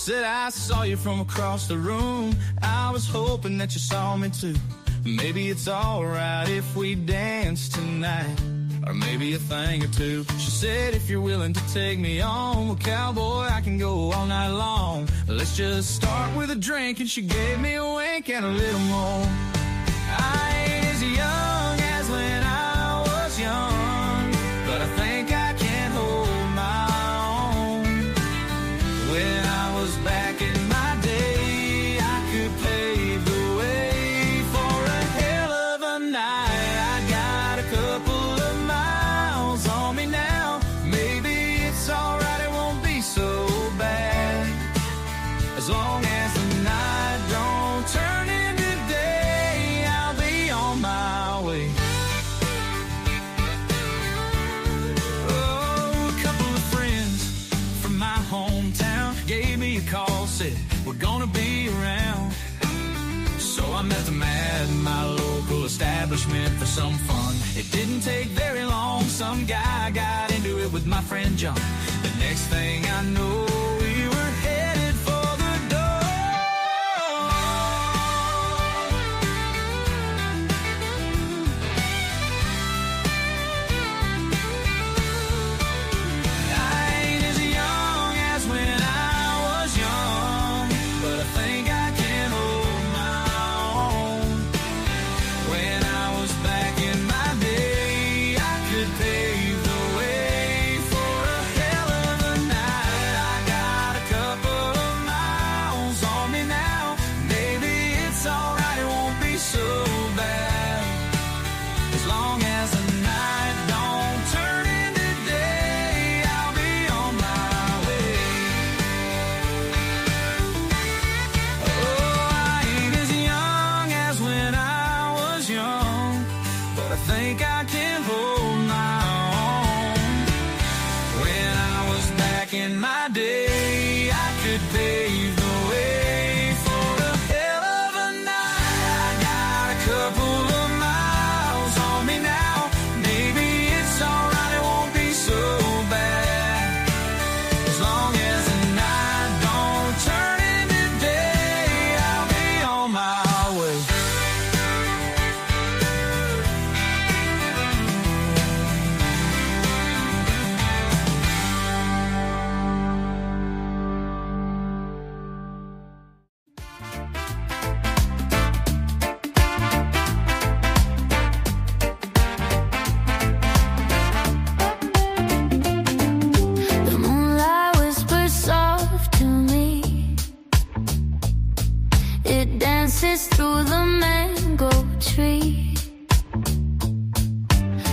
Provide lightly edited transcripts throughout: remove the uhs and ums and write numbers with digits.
Said I saw you from across the room. I was hoping that you saw me too. Maybe it's alright if we dance tonight, or maybe a thing or two. She said if you're willing to take me on, well cowboy, I can go all night long. Let's just start with a drink. And she gave me a wink and a little more. I ain't as young as when I was young, but I think I can hold my own. When I was back in my day, I could pave the way for a hell of a night. I got a couple of miles on me now. Maybe it's alright, it won't be so bad, as long as the night don't turn into day. I'll be on my way. Oh, a couple of friends from my hometown gave me a call, said we're gonna be around. So I met them at my local establishment for some fun. It didn't take very long, some guy got into it with my friend John. The next thing I know, we were headed for the door. I ain't as young as when I was young, but I think I can hold my own. When I was back in my day, I could pave the way for a hell of a night. I got a couple of miles on me now. Maybe it's alright, it won't be so bad, as long as the night don't turn into day. I'll be on my way. Oh, I ain't as young as when I was young, but I think I can hold my own. When I was back in my day, I could pave the way for a hell of a night. I got a couple of miles on me now. Maybe it's alright, it won't be so bad, as long as the night don't turn into day. I'll be on my way. The moonlight whispers soft to me. It dances through the mango tree.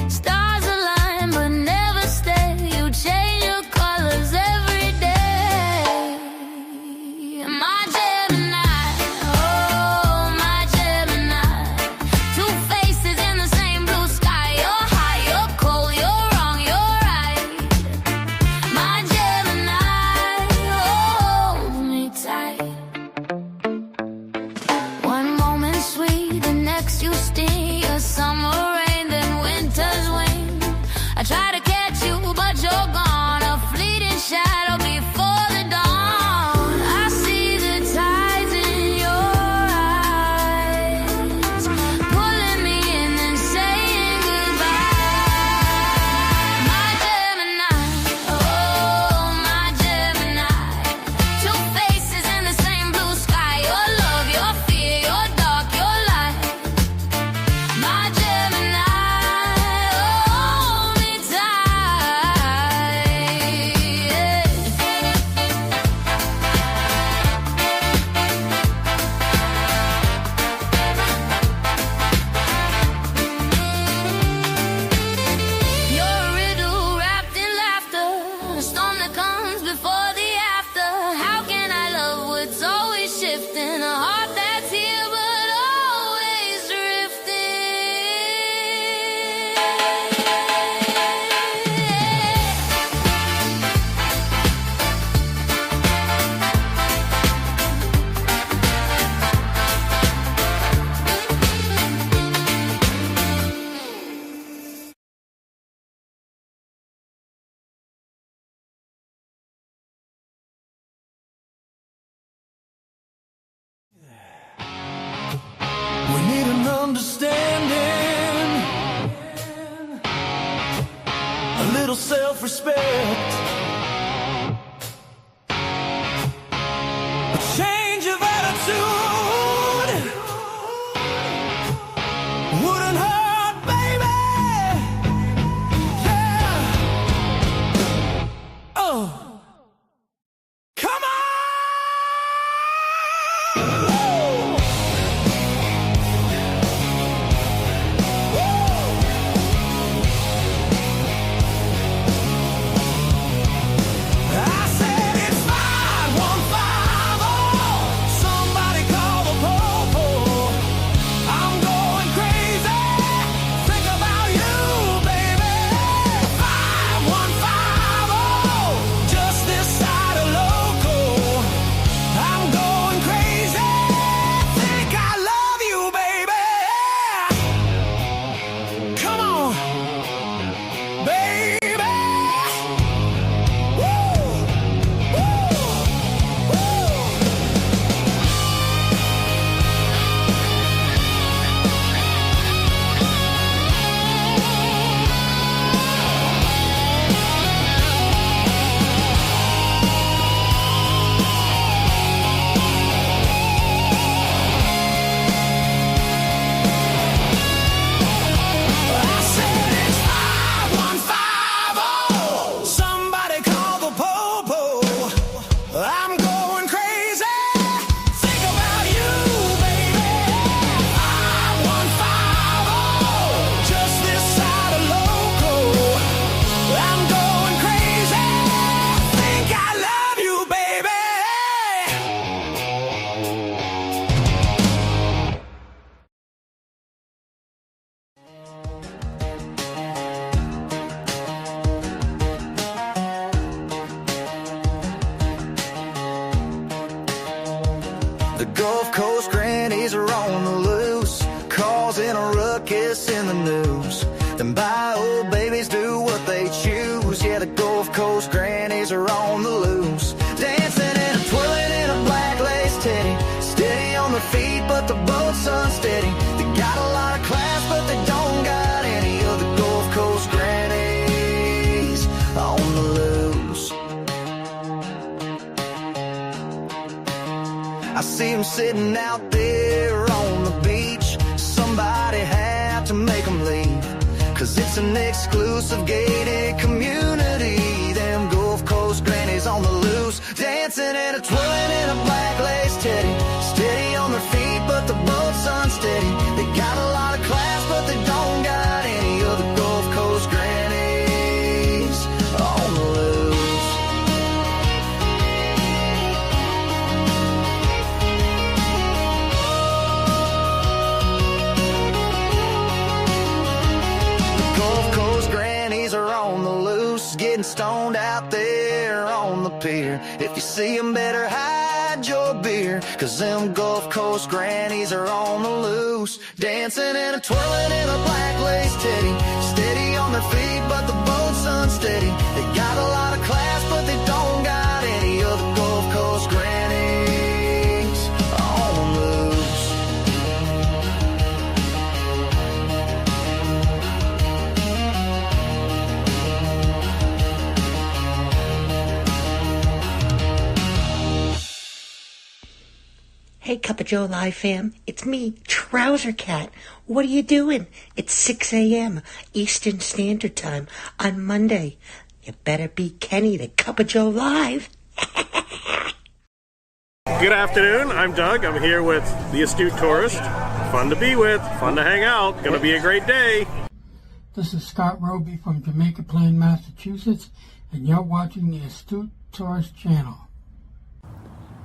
Stars align but never stay. You change your colors every day. My Gemini, oh my Gemini. Two faces in the same blue sky. You're high, you're cold, you're wrong, you're right. My Gemini, hold me tight. One moment sweet, the next you sting. understanding, a little self-respect, a change of attitude wouldn't hurt, baby. Yeah. Oh, come on. The Gulf Coast grannies are on the loose, causing a ruckus in the news. Them bio babies do what they choose. Yeah, the Gulf Coast grannies are on the loose, dancing and twirling in a black lace teddy, steady on their feet, but the boat's unsteady. They got a lot of class, but they don't got any of the Gulf Coast grannies on the loose. I see them sitting out there on the beach. Somebody had to make them leave, 'cause it's an exclusive gated community. Them Gulf Coast grannies on the loose, dancing and a twirling in a black lace teddy, steady on their feet, but the boat's unsteady. They got a lot of class, but they don't got any of the Gulf Coast grannies on the loose. Are on the loose, getting stoned out there on the pier. If you see them, better hide your beer, 'cause them Gulf Coast grannies are on the loose, dancing and a twirling in a black lace teddy, steady on their feet, but the boat's unsteady. They got a lot of class, but they don't got any of the Gulf Coast grannies on the loose. Hey, Cup of Joe Live fam, it's me, Trouser Cat. What are you doing? It's 6 a.m. Eastern Standard Time on Monday. You better be Kenny, the Cup of Joe Live. Good afternoon, I'm Doug. I'm here with the Astute Tourist. Fun to be with, fun to hang out, gonna be a great day. This is Scott Roby from Jamaica Plain, Massachusetts, and you're watching the Astute Tourist channel.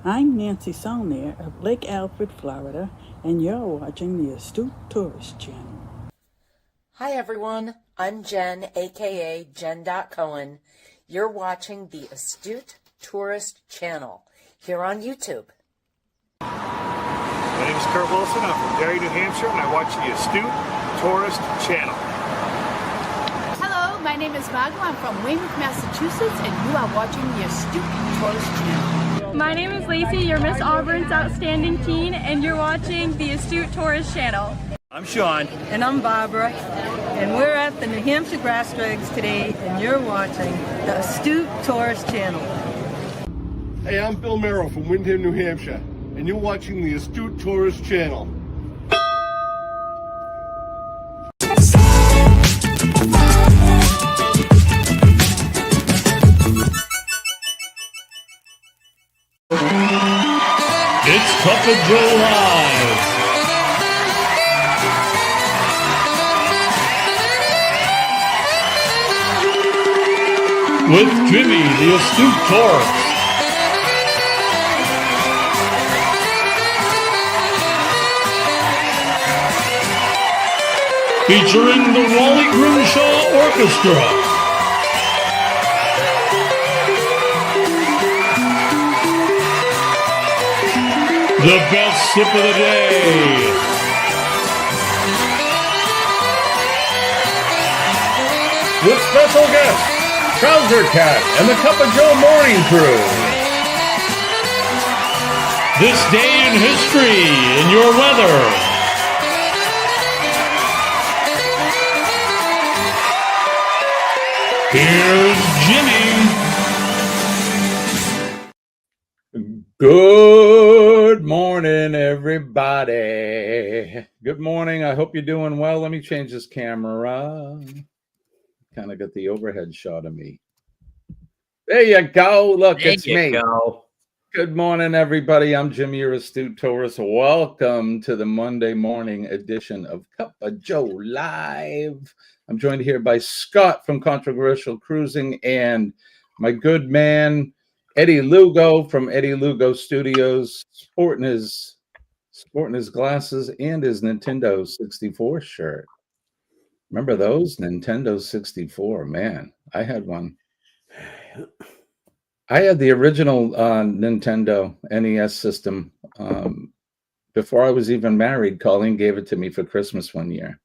I'm Nancy Saulnier of Lake Alfred, Florida, and you're watching the Astute Tourist channel. Hi everyone, I'm Jen, aka Jen.Cohen. You're watching the Astute Tourist channel here on YouTube. My name is Kurt Wilson. I'm from Derry, New Hampshire, and I watch the Astute Tourist channel. Hello, my name is Margo. I'm from Weymouth, Massachusetts, and you are watching the Astute Tourist channel. My name is Lacey, your Miss Auburn's outstanding teen, and you're watching the Astute Tourist channel. I'm Sean. And I'm Barbara. And we're at the New Hampshire Grass Drags today, and you're watching the Astute Tourist Channel. Hey, I'm Bill Merrill from Windham, New Hampshire, and you're watching the Astute Tourist Channel. It's Cup of Joe Live. With Jimmy, the Astute Tourist. Featuring the Wally Grimshaw Orchestra. The best sip of the day. With special guests, Trouser Cat and the Cup of Joe Morning Crew. This day in history in your weather. Here's Jimmy. Good morning, everybody. Good morning. I hope you're doing well. Let me change this camera. Kind of got the overhead shot of me. There you go. Look, it's me. Go. Good morning, everybody. I'm Jimmy, your Astute Tourist. Welcome to the Monday morning edition of Cup of Joe Live. I'm joined here by Scott from Controversial Cruising and my good man, Eddie Lugo from Eddie Lugo Studios, sporting his glasses and his Nintendo 64 shirt. Remember those? Nintendo 64, man. I had one. I had the original Nintendo NES system. Before I was even married, Colleen gave it to me for Christmas one year.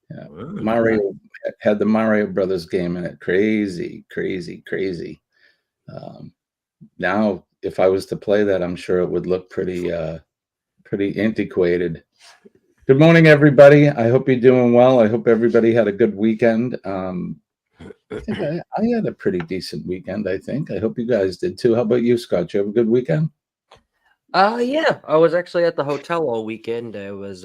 Yeah. Mario had the Mario Brothers game in it. Crazy, crazy, crazy. Now, if I was to play that, I'm sure it would look pretty antiquated. Good morning, everybody. I hope you're doing well. I hope everybody had a good weekend. I think I had a pretty decent weekend, I think. I hope you guys did too. How about you, Scott? You have a good weekend? Yeah. I was actually at the hotel all weekend. I was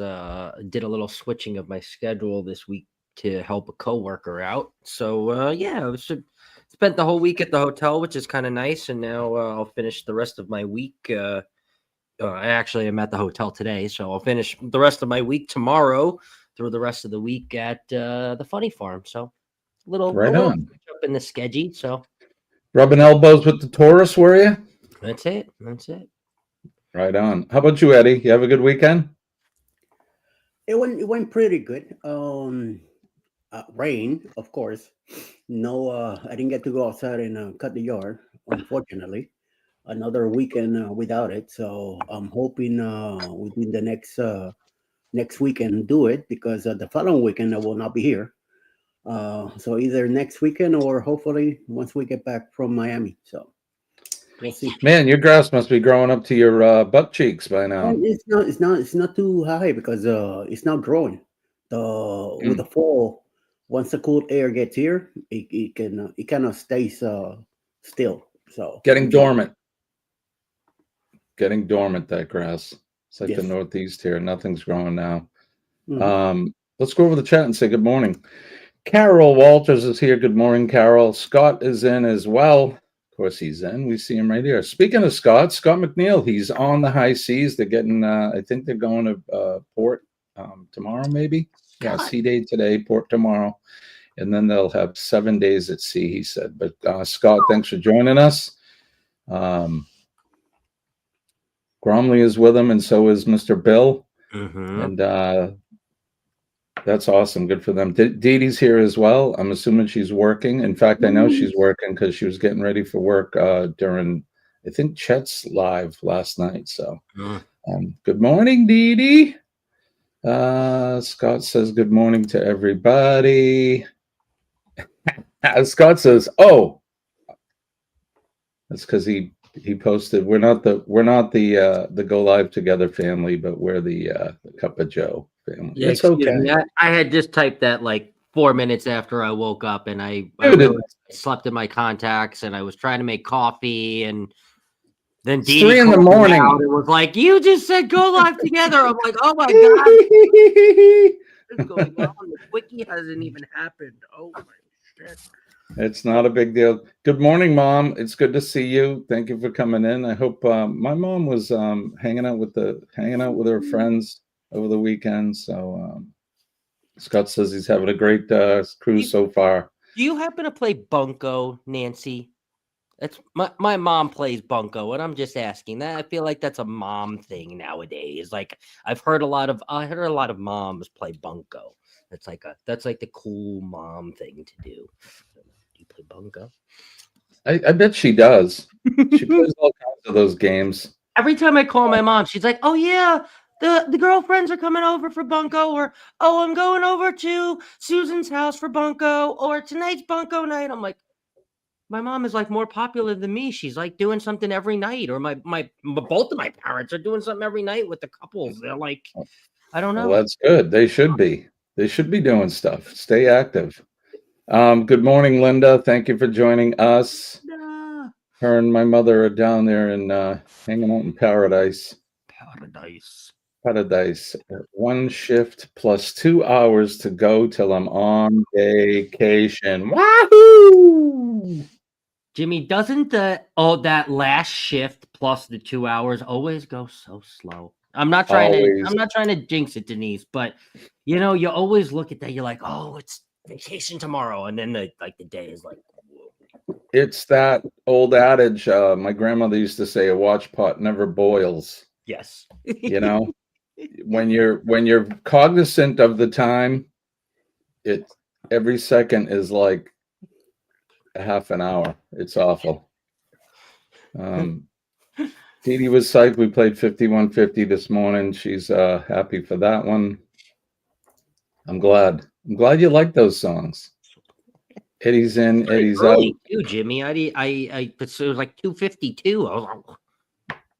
did a little switching of my schedule this week to help a coworker out. So yeah, I was spent the whole week at the hotel, which is kind of nice. And now I'll finish the rest of my week. I actually am at the hotel today, so I'll finish the rest of my week tomorrow through the rest of the week at the Funny Farm. So a little up in the schedule. So rubbing elbows with the Taurus, were you? That's it. That's it. Right on. How about you, Eddie? You have a good weekend? It went pretty good. Rain, of course. No, I didn't get to go outside and cut the yard, unfortunately. Another weekend without it. So I'm hoping within the next weekend do it, because the following weekend I will not be here. So either next weekend or hopefully once we get back from Miami. So we'll see. Man, your grass must be growing up to your butt cheeks by now. It's not too high because it's not growing. With the fall, once the cool air gets here, it kind of stays still. So getting dormant, that grass. It's like the Northeast here. Nothing's growing now. Let's go over the chat and say good morning. Carol Walters is here. Good morning, Carol. Scott is in as well. Of course, he's in. We see him right here. Speaking of Scott McNeil, he's on the high seas. They're getting, I think they're going to port tomorrow, maybe. Yeah, sea day today, port tomorrow. And then they'll have 7 days at sea, he said. But Scott, thanks for joining us. Gromley is with him, and so is Mr. Bill. And that's awesome. Good for them. Dee Dee's here as well. I'm assuming she's working. In fact, I know she's working because she was getting ready for work during, I think, Chet's live last night. So good morning, Dee Dee. Scott says good morning to everybody. Scott says, oh, that's because he He posted, we're not the Go Live Together family, but we're the Cup of Joe family. Yeah, It's excuse okay. me. I had just typed that like 4 minutes after I woke up, and I Dude, realized I slept in my contacts, and I was trying to make coffee, and then It's Dee 3 in the called me morning. out and was like, "You just said Go Live Together." I'm like, "Oh my god, what's going on? The quickie hasn't even happened." Oh my shit. It's not a big deal. Good morning, Mom. It's good to see you. Thank you for coming in. I hope my mom was hanging out with her friends over the weekend. So Scott says he's having a great cruise so far. Do you happen to play bunco, Nancy? That's my mom plays bunco, and I'm just asking that. I feel like that's a mom thing nowadays. Like I heard a lot of moms play bunco. That's like the cool mom thing to do. Do you play bunco? I bet she does. She plays all kinds of those games. Every time I call my mom, she's like, "Oh yeah, the girlfriends are coming over for bunco," or "Oh, I'm going over to Susan's house for bunco," or "Tonight's bunco night." I'm like, my mom is like more popular than me. She's like doing something every night, or my both of my parents are doing something every night with the couples. They're like, I don't know. Well, that's good. They should be. They should be doing stuff. Stay active. Good morning, Linda. Thank you for joining us. Her and my mother are down there and hanging out in paradise. Paradise. 1 shift plus 2 hours to go till I'm on vacation. Wahoo! Jimmy, doesn't that last shift plus the 2 hours always go so slow? I'm not trying to jinx it, Denise, but you always look at that. You're like, oh, it's vacation tomorrow, and then the day is like, whoa. It's that old adage. My grandmother used to say, "A watch pot never boils." Yes. When you're cognizant of the time, every second is like a half an hour. It's awful. Dee Dee was psyched. We played 5150 this morning. She's happy for that one. I'm glad you like those songs. Eddie's in, Eddie's out. Too, Jimmy. It was like 2:52. I was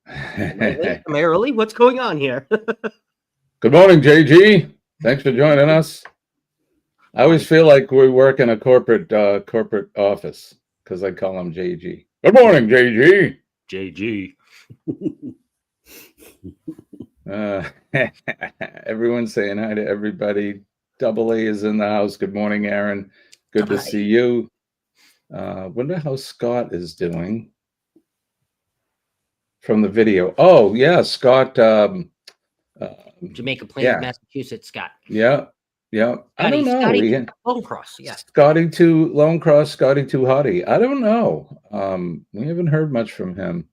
like, am I early? What's going on here? Good morning, JG. Thanks for joining us. I always feel like we work in a corporate office because I call him JG. Good morning, JG. JG. Everyone's saying hi to everybody. Double A is in the house. Good morning, Aaron. Good to see you. Wonder how Scott is doing from the video. Oh yeah, Scott. Jamaica Plains, Massachusetts, Scott. Yeah. I don't know. Scotty Lone Cross, yeah. Scotty to Lone Cross, Scotty to Hottie. I don't know. We haven't heard much from him.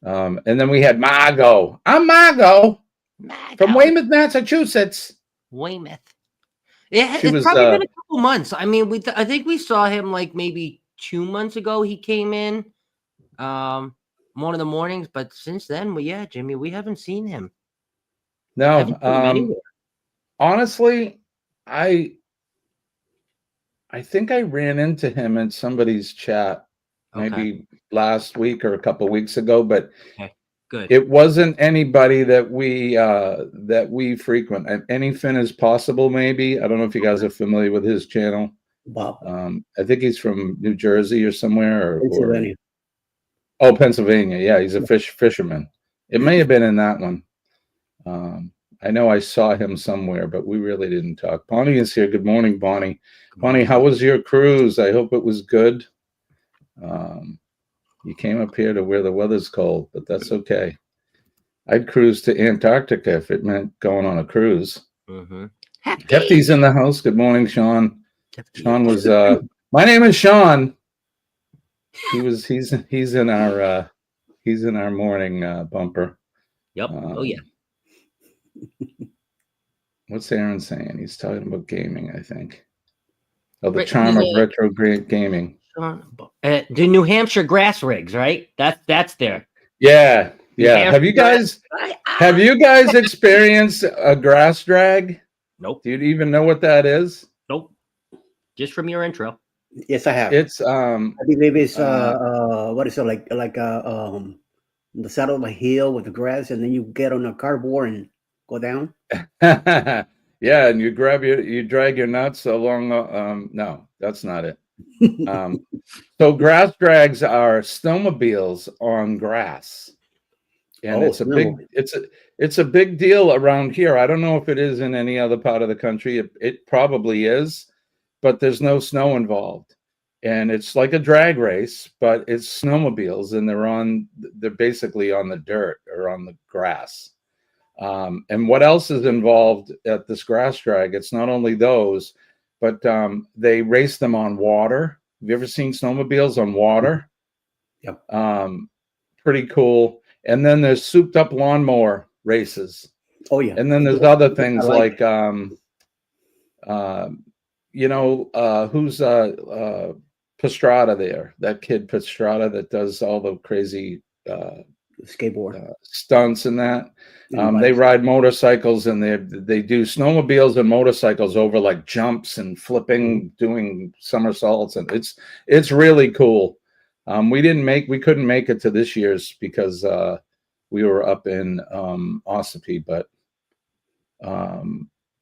And then we had Margo. I'm Margo from Weymouth, Massachusetts. Weymouth. Yeah, it's probably been a couple months. I mean, I think we saw him like maybe 2 months ago. He came in one of the mornings, but since then, Jimmy, we haven't seen him. No, honestly, I think I ran into him in somebody's chat maybe last week or a couple weeks ago, but good. It wasn't anybody that we frequent. Anything is possible, maybe. I don't know if you guys are familiar with his channel. Bob. I think he's from New Jersey or somewhere, Pennsylvania. Pennsylvania. Yeah, he's a fisherman. It may have been in that one. I know I saw him somewhere, but we really didn't talk. Bonnie is here. Good morning, Bonnie. Bonnie, how was your cruise? I hope it was good. You came up here to where the weather's cold, but that's okay. I'd cruise to Antarctica if it meant going on a cruise. Mm-hmm. Hefty's in the house. Good morning, Sean. Sean was my name is Sean. He's in our morning bumper. Yep. Oh yeah. What's Aaron saying? He's talking about gaming, I think. Oh, the charm of retro gaming. The New Hampshire grass rigs, right? That's there. Yeah. Have you guys experienced a grass drag? Nope. Do you even know what that is? Nope. Just from your intro. Yes, I have. It's I believe it's what is it like the side of a hill with the grass, and then you get on a cardboard and go down. yeah, and you drag your nuts along. No, that's not it. So grass drags are snowmobiles on grass, and Oh, it's a big deal around here. I don't know if it is in any other part of the country. It probably is, but there's no snow involved, and it's like a drag race, but it's snowmobiles, and they're basically on the dirt or on the grass. And what else is involved at this grass drag? It's not only those, but they race them on water. Have you ever seen snowmobiles on water? Yep. Pretty cool. And then there's souped up lawnmower races. Oh yeah. And then there's other things like who's Pastrada there? That kid Pastrada that does all the crazy skateboard stunts and that. They ride motorcycles, and they do snowmobiles and motorcycles over like jumps and flipping, doing somersaults, and it's really cool. We couldn't make it to this year's because we were up in Ossipee, but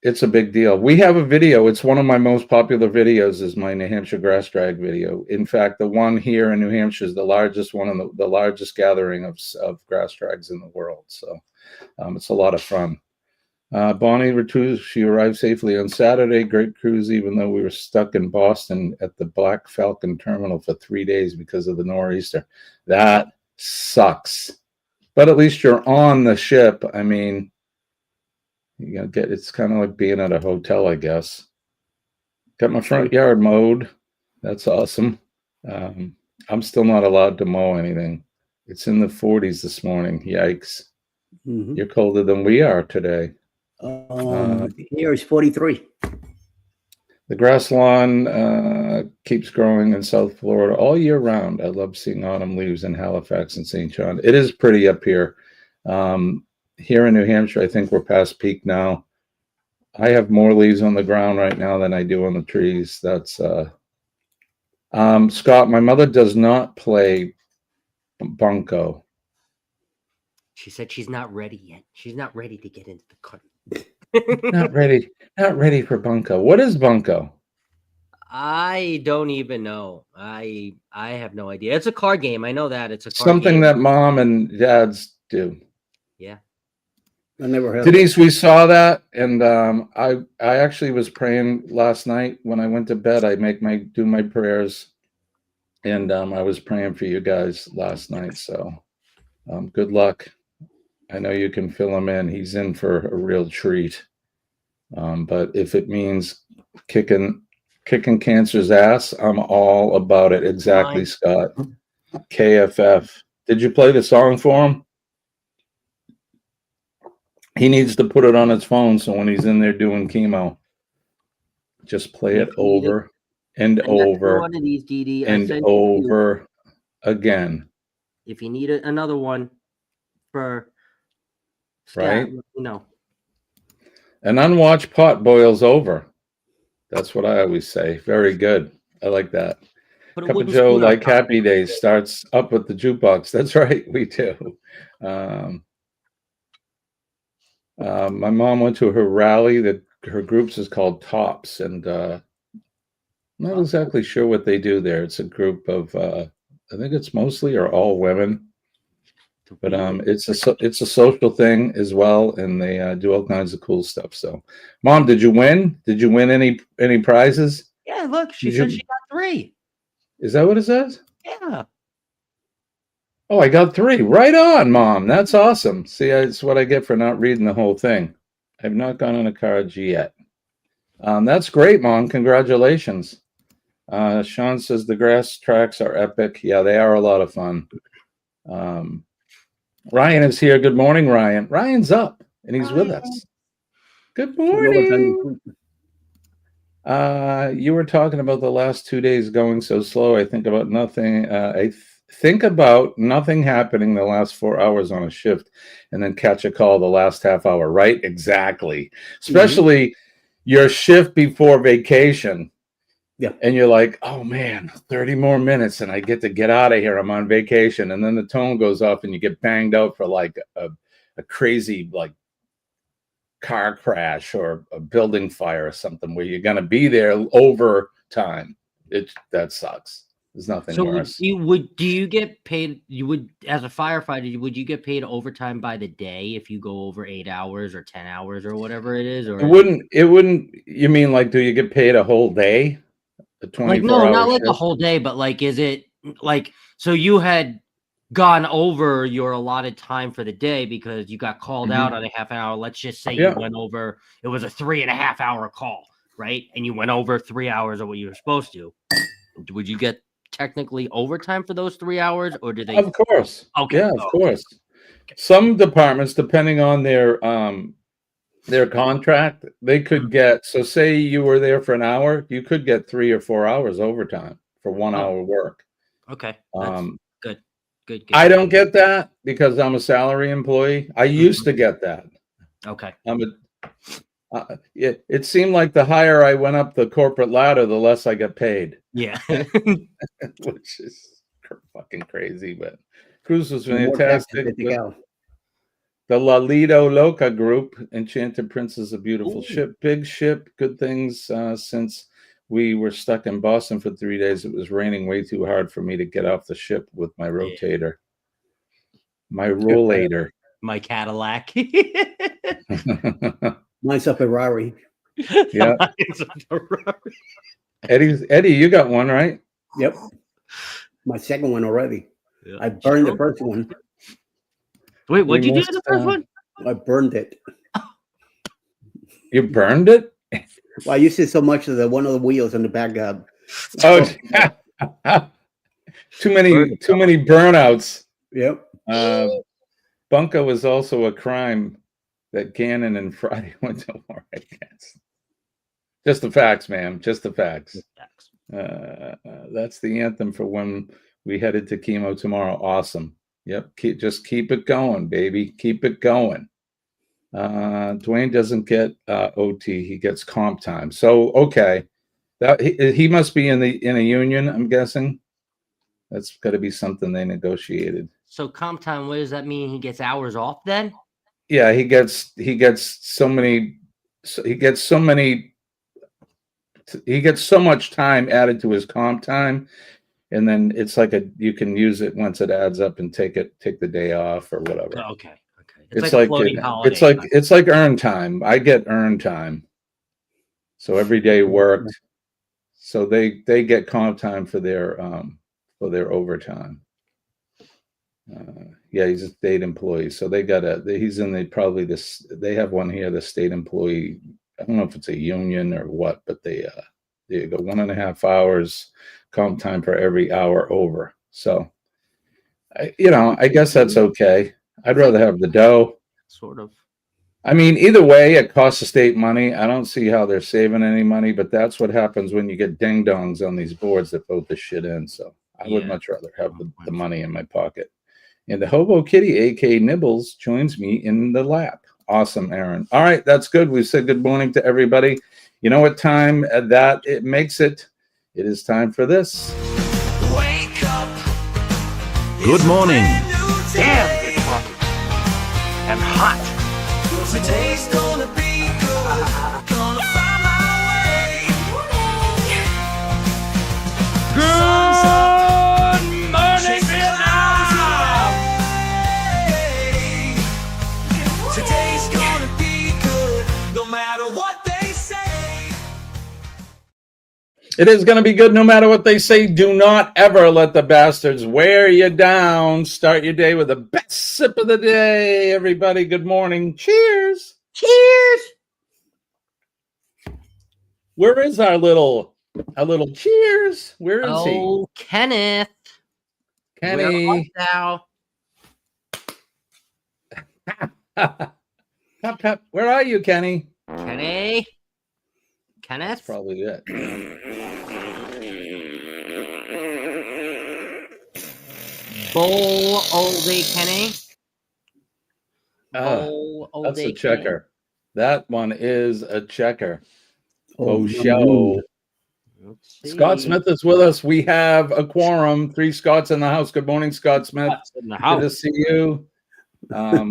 it's a big deal. We have a video. It's one of my most popular videos is my New Hampshire grass drag video. In fact, the one here in New Hampshire is the largest one and the largest gathering of grass drags in the world. So it's a lot of fun. Bonnie Retus, she arrived safely on Saturday. Great cruise, even though we were stuck in Boston at the Black Falcon terminal for 3 days because of the nor'easter. That sucks. But at least you're on the ship. I mean, it's kind of like being at a hotel, I guess. Got my front yard mowed. That's awesome. I'm still not allowed to mow anything. It's in the 40s this morning. Yikes. Mm-hmm. You're colder than we are today. Here is 43. The grass lawn keeps growing in South Florida all year round. I love seeing autumn leaves in Halifax and St. John. It is pretty up here. Here in New Hampshire, I think we're past peak now. I have more leaves on the ground right now than I do on the trees. That's Scott, my mother does not play bunco. She said she's not ready yet. She's not ready to get into the cart. Not ready for bunco. What is bunco? I don't even know. I have no idea. It's a card game. I know that. It's a card something game. that mom and dads do. Yeah. I never heard Denise, we saw that, and I actually was praying last night when I went to bed. I do my prayers, and I was praying for you guys last night. So good luck. I know you can fill him in. He's in for a real treat. But if it means kicking cancer's ass, I'm all about it. Exactly, Scott. KFF. Did you play the song for him? He needs to put it on his phone so when he's in there doing chemo, just play it over and over one of these, Dee and over again. If you need another one for stat, right? You know. An unwatched pot boils over. That's what I always say. Very good. I like that. Cup of Joe, like Happy Days, starts up with the jukebox. That's right. We do. My mom went to her rally. That her groups is called Tops, and I'm not exactly sure what they do there. It's a group of I think it's mostly or all women, but it's a social thing as well, and they do all kinds of cool stuff. So, Mom, did you win? Did you win any prizes? Yeah, look, she said she got 3. Is that what it says? Yeah. Oh, I got 3. Right on, Mom. That's awesome. See, that's what I get for not reading the whole thing. I've not gone on a cards yet. That's great, Mom. Congratulations. Sean says the grass tracks are epic. Yeah, they are a lot of fun. Ryan is here. Good morning, Ryan. Ryan's up, and he's with us. Good morning. You were talking about the last 2 days going so slow. I think about nothing. Think about nothing happening the last 4 hours on a shift and then catch a call the last half hour, right? Exactly. Especially your shift before vacation. Yeah. And you're like, oh man, 30 more minutes and I get to get out of here. I'm on vacation. And then the tone goes off and you get banged out for like a crazy like car crash or a building fire or something where you're going to be there over time. That sucks. There's nothing So worse. do you get paid? You would, as a firefighter, would you get paid overtime by the day if you go over 8 hours or 10 hours or whatever it is? Or It wouldn't. You mean like, do you get paid a whole day? A 24 no, hour not like shift? a whole day, but like, is it like, so you had gone over your allotted time for the day because you got called out on a half an hour. Let's just say you went over, it was a 3.5 hour call, right? And you went over 3 hours of what you were supposed to. Would you get technically overtime for those 3 hours, or do they? Of course. Okay. Yeah, of course. Okay. Some departments, depending on their contract, they could get, so say you were there for an hour, you could get 3 or 4 hours overtime for 1 hour work. Okay. That's good. I don't get that because I'm a salary employee. I used to get that. Okay. It seemed like the higher I went up the corporate ladder, the less I got paid. Yeah. Which is fucking crazy, but cruise was fantastic. The Lalito Loca group, Enchanted Prince is a beautiful ship, big ship, good things. Since we were stuck in Boston for 3 days, it was raining way too hard for me to get off the ship with my rotator. My rollator. My Cadillac. Mine's a Ferrari. Yeah. Eddie, you got one, right? Yep. My second one already. Yeah. I burned the first one. Wait, what'd you do to the first one? I burned it. You burned it? Well, I used it so much that one of the wheels on the back too many burnouts. Yep. Bunker was also a crime that Gannon and Friday went to war against. Just the facts, ma'am. Just the facts. That's the anthem for when we headed to chemo tomorrow. Awesome. Yep. Just keep it going, baby. Keep it going. Dwayne doesn't get OT. He gets comp time. So, okay. He must be in a union, I'm guessing. That's got to be something they negotiated. So comp time, what does that mean? He gets hours off then? Yeah, he gets so much time added to his comp time, and then it's like you can use it once it adds up and take the day off or whatever. Okay. It's like it's like earned time. I get earned time. So every day worked. So they get comp time for their overtime. Yeah, he's a state employee, so they got he's in they have one here, the state employee. I don't know if it's a union or what, but they go 1.5 hours comp time for every hour over. So, I guess that's okay. I'd rather have the dough. Sort of. I mean, either way, it costs the state money. I don't see how they're saving any money, but that's what happens when you get ding dongs on these boards that vote the shit in. So I would much rather have the money in my pocket. And the Hobo Kitty, a.k.a. Nibbles, joins me in the lap. Awesome, Aaron. All right, that's good. We've said good morning to everybody. You know what time that it makes it? It is time for this. Wake up. Good morning. Damn, it's coffee. And hot. Today's gonna be good. Gonna find my way. Good morning, Vietnam. Today's gonna be good, no matter what they say. It is going to be good no matter what they say. Do not ever let the bastards wear you down. Start your day with the best sip of the day. Everybody, good morning. Cheers. Cheers. Where is our little cheers? Where is he? Oh, Kenneth. Kenny. Now. Pep, pep. Where are you, Kenny? Kenneth. That's probably it. Bowl all day, Kenny. That's a checker. That one is a checker. Oh, show. Scott Smith is with us. We have a quorum. 3 Scots in the house. Good morning, Scott Smith. Good to see you.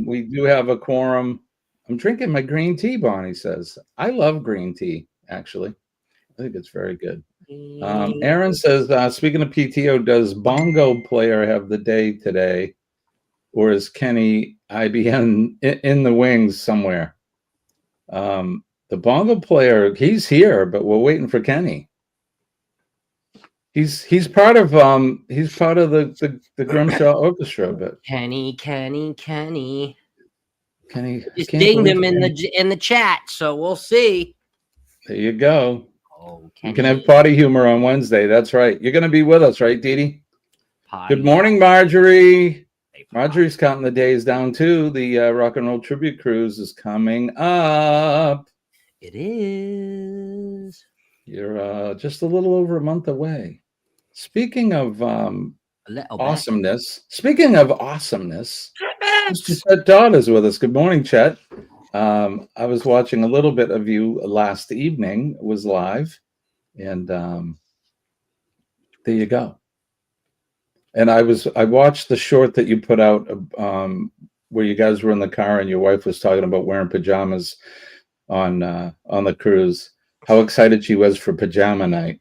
We do have a quorum. I'm drinking my green tea, Bonnie says. I love green tea, actually. I think it's very good. Aaron says, speaking of PTO, does Bongo Player have the day today? Or is Kenny IBN in the wings somewhere? The Bongo Player, he's here, but we're waiting for Kenny. He's part of the Grimshaw Orchestra, but Kenny. Just can't dinged believe him it. in the chat, so we'll see. There you go. Oh, you can have potty humor on Wednesday. That's right. You're going to be with us, right, Dee Dee? Good morning, Marjorie. Marjorie's counting the days down too. The Rock and Roll Tribute Cruise is coming up. It is. You're just a little over a month away. Speaking of awesomeness, Mr. Chet Dodd is with us. Good morning, Chet. I was watching a little bit of you last evening. It was live, and there you go. And I watched the short that you put out where you guys were in the car and your wife was talking about wearing pajamas on the cruise. How excited she was for pajama night.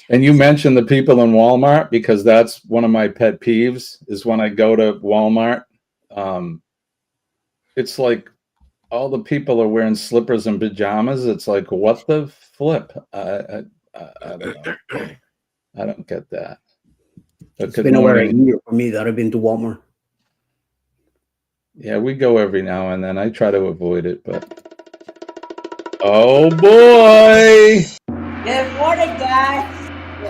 And you mentioned the people in Walmart, because that's one of my pet peeves is when I go to Walmart. It's like all the people are wearing slippers and pajamas. It's like, what the flip? I don't know. I don't get that. It's been over a year for me that I've been to Walmart. Yeah, we go every now and then. I try to avoid it, but oh boy! Good morning, guys.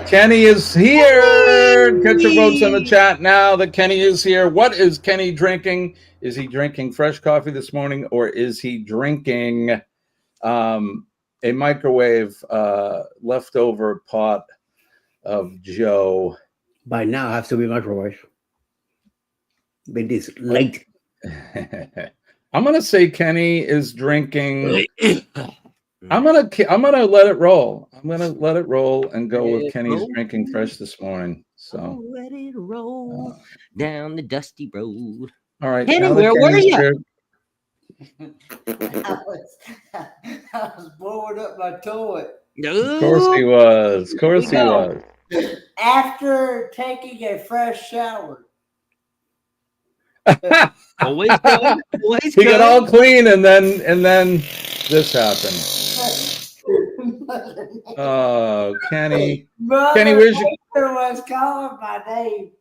Kenny is here. Get your votes in the chat now that Kenny is here. What is Kenny drinking? Is he drinking fresh coffee this morning, or is he drinking a microwave leftover pot of Joe? By now, it has to be microwave. But it's late. I'm gonna say Kenny is drinking. I'm gonna let it roll. I'm gonna let it roll and go with Kenny's drinking fresh this morning. So let it roll down the dusty road. All right, Kenny, where were you? I was blowing up my toilet. Of course he was. Of course he was. After taking a fresh shower. Always good. Always He got all clean, and then this happened. Oh, Kenny. Kenny, where's your... was calling my name.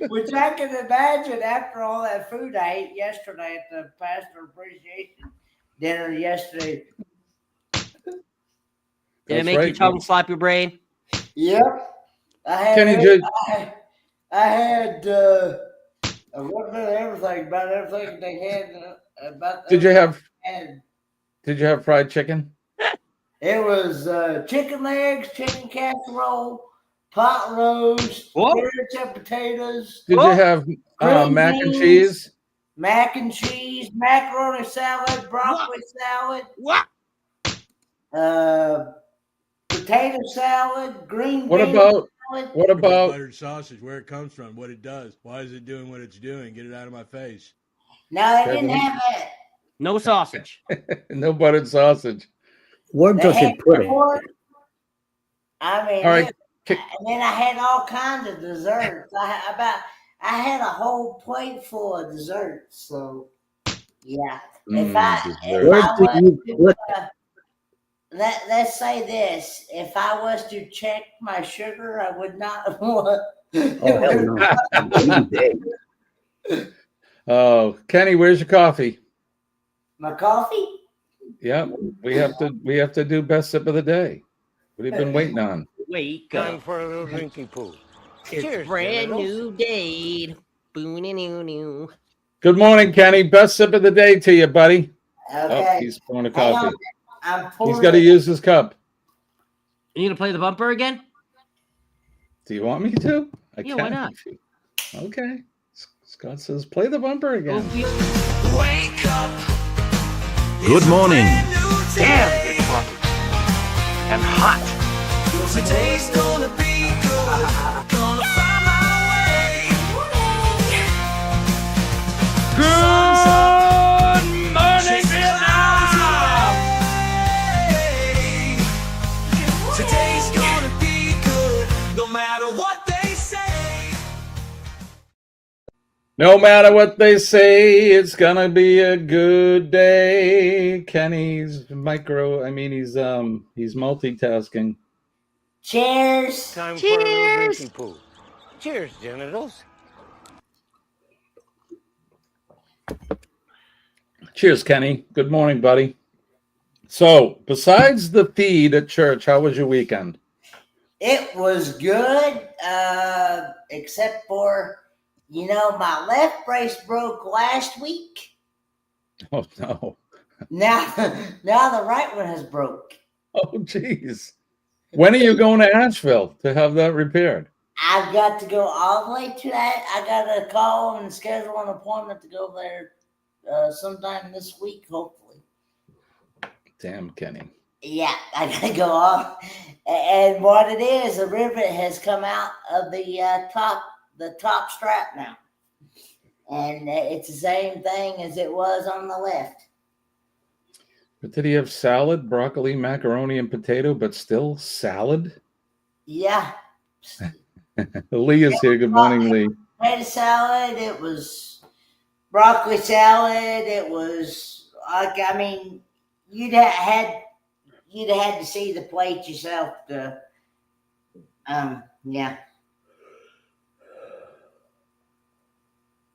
Which I can imagine after all that food I ate yesterday at the Pastor Appreciation Dinner yesterday. Did it make your tongue slap your brain? Yep. I had I looked at everything about everything they had about. Did you have fried chicken? It was chicken legs, chicken casserole, pot roast, carrots and potatoes. Did you have mac and cheese? Mac and cheese, macaroni salad, broccoli salad. What? Potato salad, green bean salad. What about buttered sausage? Where it comes from, what it does, why is it doing what it's doing? Get it out of my face. No, they didn't have that. No sausage. No buttered sausage. Where does it put it? I mean, all right. And then I had all kinds of desserts. I had a whole plate full of desserts. So, yeah. Let's say this: if I was to check my sugar, I would not want. Oh hell no! Oh, Kenny, where's your coffee? My coffee? Yep, we have to do best sip of the day. What have you been waiting on? Wake Time up. for a little drinking pool. It's Cheers, brand General. new day. Boo-nee-new-new. Good morning, Kenny. Best sip of the day to you, buddy. Okay. Oh, he's pouring a coffee. He's He's got to use his cup. You gonna play the bumper again? Do you want me to? Yeah, why not? Okay. Scott says, play the bumper again. Wake up. Good morning. Damn, and hot. Today's gonna be good. Gonna find my way. Good morning, Vietnam! Today's gonna be good. No matter what they say. No matter what they say, it's gonna be a good day. Kenny's he's multitasking. Cheers. Time for a little drinking pool. Cheers, genitals. Cheers, Kenny. Good morning, buddy. So, besides the feed at church, how was your weekend? It was good, except for, my left brace broke last week. Oh, no. Now the right one has broke. Oh, geez. When are you going to Asheville to have that repaired? I've got to go all the way to that. I got to call and schedule an appointment to go there sometime this week, hopefully. Damn, Kenny. Yeah, I got to go off. And what it is, the rivet has come out of the top strap now. And it's the same thing as it was on the left. But did he have salad, broccoli, macaroni, and potato, but still salad? Yeah. Lee is here. Good morning, Lee. Potato salad, it was broccoli salad, it was you'd have had to see the plate yourself to yeah.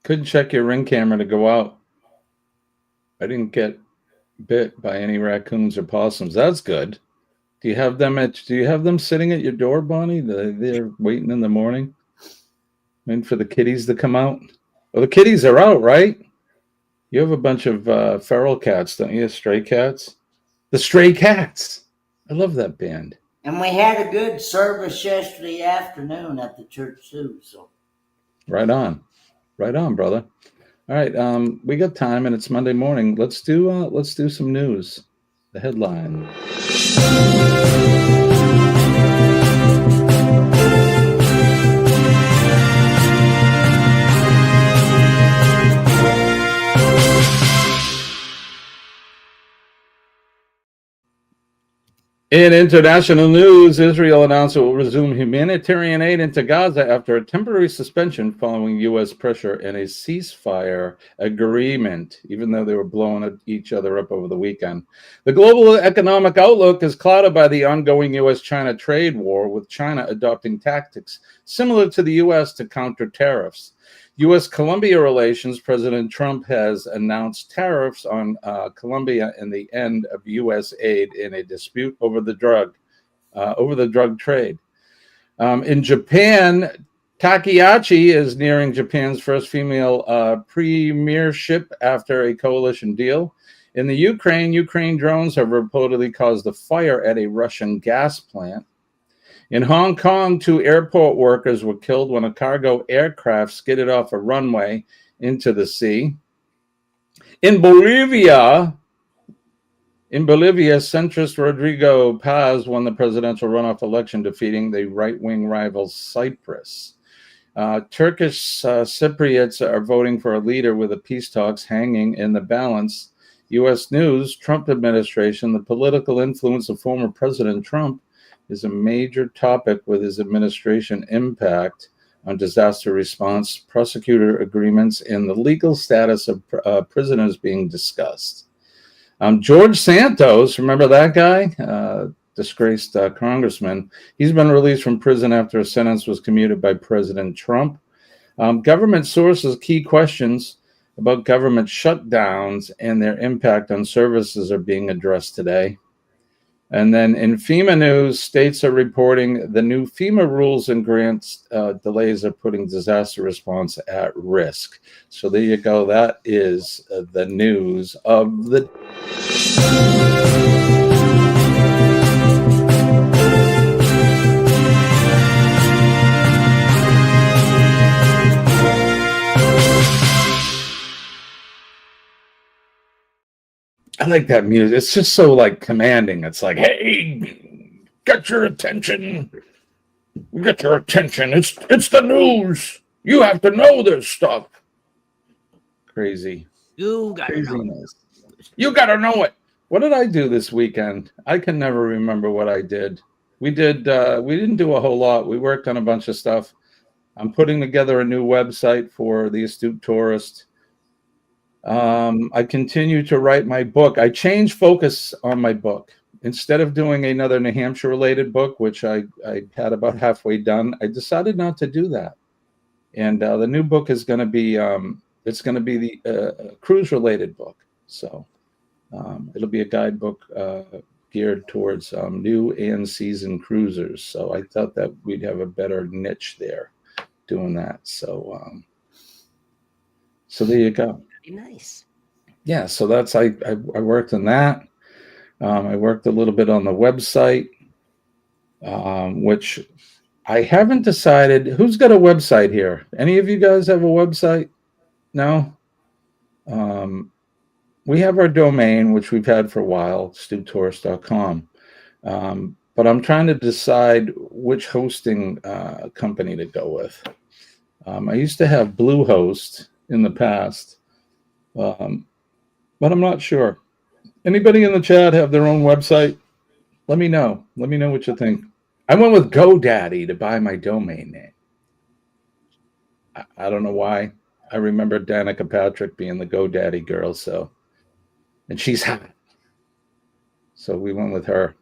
Couldn't check your Ring camera to go out. I didn't get bit by any raccoons or possums. That's good. Do you have them sitting at your door, Bonnie? They're waiting in the morning, waiting for the kitties to come out. Well, the kitties are out, right? You have a bunch of feral cats, don't you? Stray cats. The Stray Cats. I love that band. And we had a good service yesterday afternoon at the church too. So. Right on, brother. All right, we got time, and it's Monday morning. Let's do some news. The headline. In international news, Israel announced it will resume humanitarian aid into Gaza after a temporary suspension following U.S. pressure and a ceasefire agreement, even though they were blowing each other up over the weekend. The global economic outlook is clouded by the ongoing U.S.-China trade war, with China adopting tactics similar to the U.S. to counter tariffs. U.S.-Colombia relations, President Trump has announced tariffs on Colombia and the end of U.S. aid in a dispute over the drug trade. In Japan, Takahashi is nearing Japan's first female premiership after a coalition deal. In the Ukraine drones have reportedly caused a fire at a Russian gas plant. In Hong Kong, 2 airport workers were killed when a cargo aircraft skidded off a runway into the sea. In Bolivia, centrist Rodrigo Paz won the presidential runoff election, defeating the right-wing rival Cyprus. Turkish Cypriots are voting for a leader with the peace talks hanging in the balance. U.S. News, Trump administration, the political influence of former President Trump is a major topic with his administration impact on disaster response, prosecutor agreements, and the legal status of prisoners being discussed. George Santos, remember that guy? Disgraced congressman. He's been released from prison after a sentence was commuted by President Trump. Government sources, key questions about government shutdowns and their impact on services are being addressed today. And then in FEMA news, states are reporting the new FEMA rules and grants delays are putting disaster response at risk. So there you go. That is the news of the... I like that music. It's just so like commanding. It's like, hey, Get your attention. Get your attention. It's the news. You have to know this stuff. Crazy. You gotta know. Craziness. You gotta know it. What did I do this weekend? I can never remember what I did. We didn't do a whole lot. We worked on a bunch of stuff. I'm putting together a new website for the Astute Tourist. I continue to write my book. I changed focus on my book. Instead of doing another New Hampshire related book, which I had about halfway done, I decided not to do that. And the new book is going to be it's going to be the cruise related book. So it'll be a guidebook geared towards new and seasoned cruisers. So I thought that we'd have a better niche there doing that. So so there you go. Nice. Yeah, so that's I worked on that. I worked a little bit on the website, which I haven't decided. Who's got a website here? Any of you guys have a website? No? We have our domain, which we've had for a while, astutetourist.com. But I'm trying to decide which hosting company to go with. I used to have Bluehost in the past, but I'm not sure. Anybody in the chat have their own website? Let me know. Let me know what you think. I went with GoDaddy to buy my domain name. I don't know why. I remember Danica Patrick being the GoDaddy girl, and she's hot. So we went with her.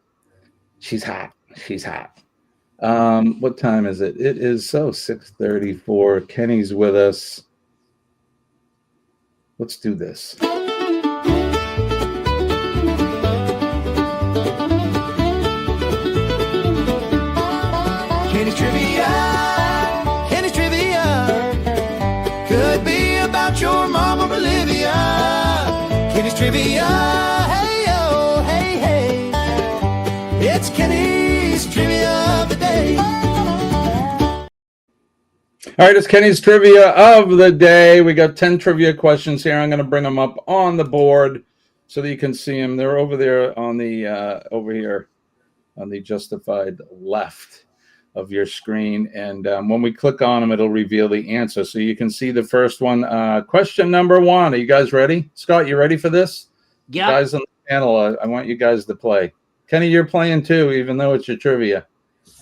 She's hot. She's hot. What time is it? It is 6:34. Kenny's with us. Let's do this. Kenny's Trivia. Kenny's Trivia. Could be about your mama Olivia. Kenny's Trivia. Hey, oh, hey, hey. It's Kenny's Trivia of the day. All right, it's Kenny's Trivia of the day. We got 10 trivia questions here. I'm going to bring them up on the board so that you can see them. They're over there on the over here on the justified left of your screen. And when we click on them, it'll reveal the answer. So you can see the first one. Question number 1. Are you guys ready? Scott, you ready for this? Yeah. Guys on the panel, I want you guys to play. Kenny, you're playing too, even though it's your trivia.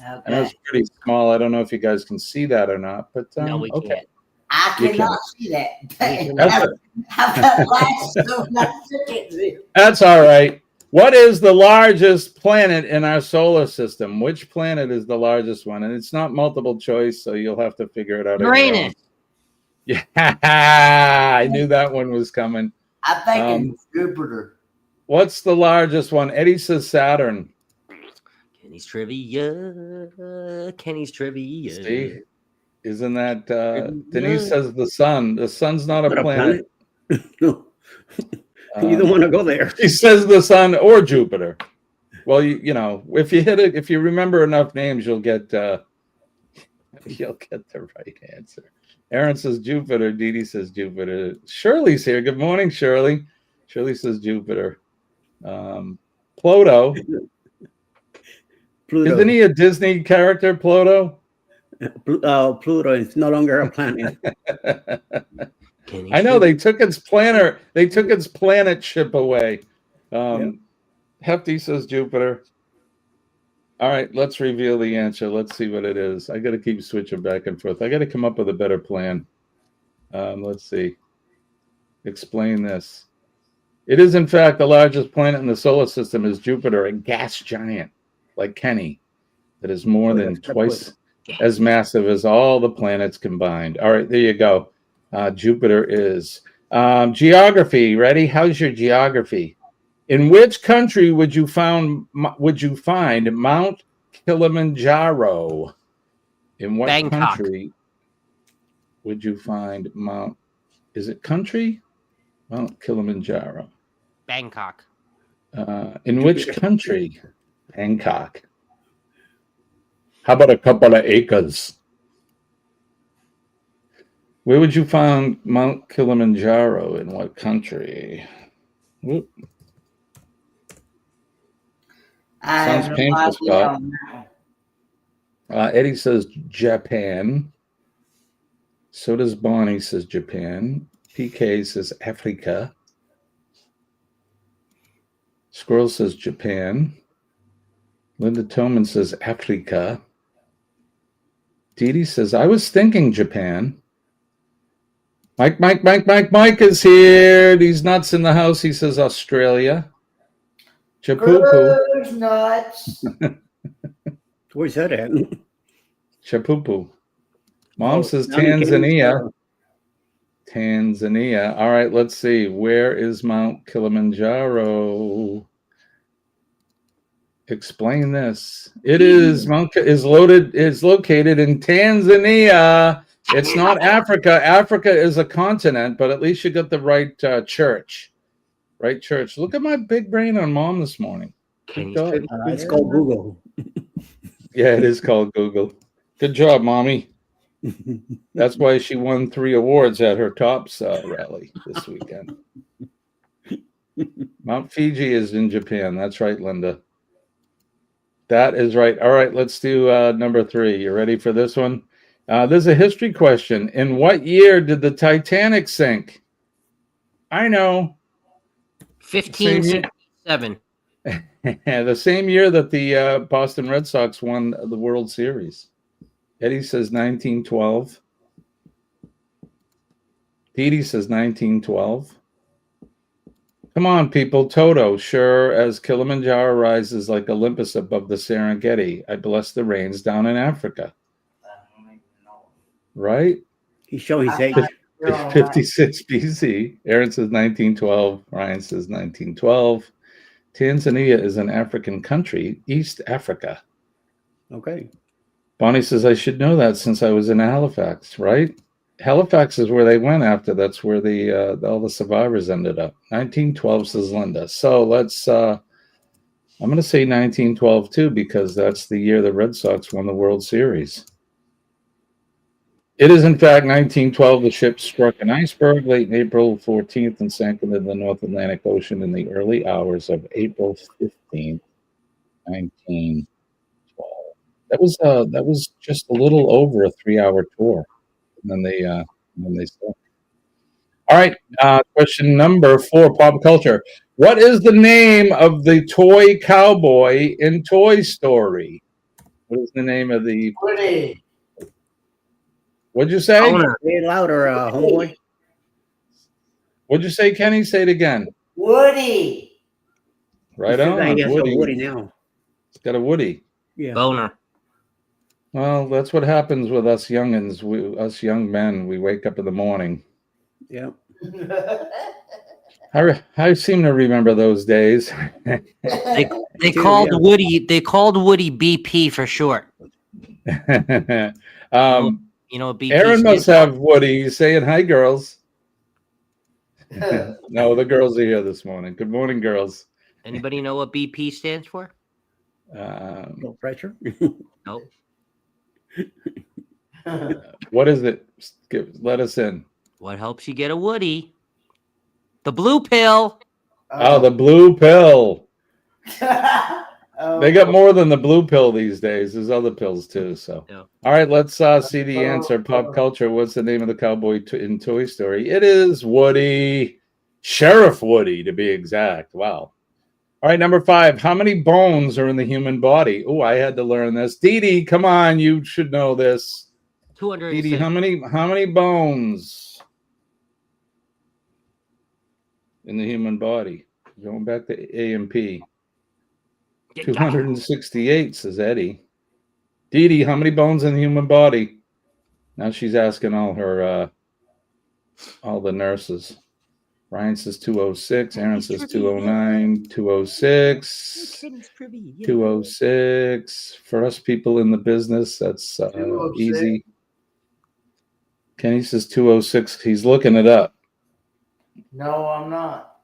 Okay. I know it's pretty small. I don't know if you guys can see that or not, but no, we okay. can't. I You cannot can. see that. That's, I've got glasses on. I can't see. that's all right. What is the largest planet in our solar system? Which planet is the largest one? And it's not multiple choice, so you'll have to figure it out. Uranus. Yeah, I knew that one was coming. I'm thinking Jupiter. What's the largest one? Eddie says Saturn. Kenny's Trivia. Kenny's Trivia. See? Isn't that Denise says the sun. The sun's not a planet. No. You don't want to go there. He says the sun or Jupiter. Well, you know, if you hit it, if you remember enough names, you'll get the right answer. Aaron says Jupiter. Dee Dee says Jupiter. Shirley's here. Good morning, Shirley. Shirley says Jupiter. Pluto. Isn't he a Disney character, Pluto? Pluto is no longer a planet. I know they took its planet. They took its planet ship away. Hefty says Jupiter. All right, let's reveal the answer. Let's see what it is. I got to keep switching back and forth. I got to come up with a better plan. Let's see. Explain this. It is, in fact, the largest planet in the solar system is Jupiter, a gas giant like Kenny that is more than twice as massive as all the planets combined. All right, there you go. Jupiter is. Geography. Ready? How's your geography? In which country would you find Mount Kilimanjaro? In what Bangkok. country would you find Mount? Is it country? Mount Kilimanjaro. Bangkok. In which country? Bangkok. How about a couple of acres? Where would you find Mount Kilimanjaro? In what country? Whoop. I Sounds have no painful, idea Scott. on that one. Eddie says Japan. So does Bonnie, says Japan. PK says Africa. Squirrel says Japan. Linda Toman says Africa. Dee Dee says, I was thinking Japan. Mike is here. He's nuts in the house. He says Australia. Chapupu. Cruise nuts. Where's that at? Chapupu. Mom says down in Tanzania. Tanzania. All right, let's see. Where is Mount Kilimanjaro? Explain this. It is located in Tanzania. It's not Africa. Africa is a continent, but at least you got the right church. Right church. Look at my big brain on Mom this morning. It's called Google. Yeah, it is called Google. Good job, Mommy. That's why she won 3 awards at her Tops rally this weekend. Mount Fiji is in Japan. That's right, Linda. That is right. All right, let's do number 3. You ready for this one? There's a history question. In what year did the Titanic sink? I know. 1567. The same year that the Boston Red Sox won the World Series. Eddie says 1912. Petey says 1912. Come on, people. Toto, sure as Kilimanjaro rises like Olympus above the Serengeti, I bless the rains down in Africa. Right? He's showing his age. 56 BC. Aaron says 1912. Ryan says 1912. Tanzania is an African country, East Africa. Okay. Bonnie says, I should know that since I was in Halifax, right? Halifax is where they went after. That's where all the survivors ended up. 1912, says Linda. So let's, I'm going to say 1912 too, because that's the year the Red Sox won the World Series. It is, in fact, 1912. The ship struck an iceberg late April 14th and sank into the North Atlantic Ocean in the early hours of April 15th, 1912. That was just a little over a 3-hour tour. And then they stopped. All right, question number 4, pop culture. What is the name of the toy cowboy in Toy Story? What is the name of the... Woody. What'd you say? Say it louder, homeboy. What'd you say, Kenny? Say it again. Woody. Right on. He has Woody. a Woody now. It's got a Woody. Yeah. Boner. Well, that's what happens with us youngins. Us young men, we wake up in the morning. Yeah. I seem to remember those days. They called Woody BP for short. You know, BP Aaron must have Woody. He's saying hi, girls. No, the girls are here this morning. Good morning, girls. Anybody know what BP stands for? No pressure. Nope. What is it? Let us in. What helps you get a Woody? The blue pill. Oh, the blue pill. They got more than the blue pill these days. There's other pills too. So, yeah. All right, let's see the answer. Pop culture. What's the name of the cowboy in Toy Story? It is Woody, Sheriff Woody, to be exact. Wow. All right, number 5. How many bones are in the human body? Oh, I had to learn this. Dee Dee, come on, you should know this. 200. Dee Dee, how many bones in the human body? Going back to A&P. 268, says Eddie. Dee Dee, how many bones in the human body? Now she's asking all the nurses. Ryan says 206. Aaron says 209. 206. 206. For us people in the business, that's easy. Kenny says 206. He's looking it up. No, I'm not.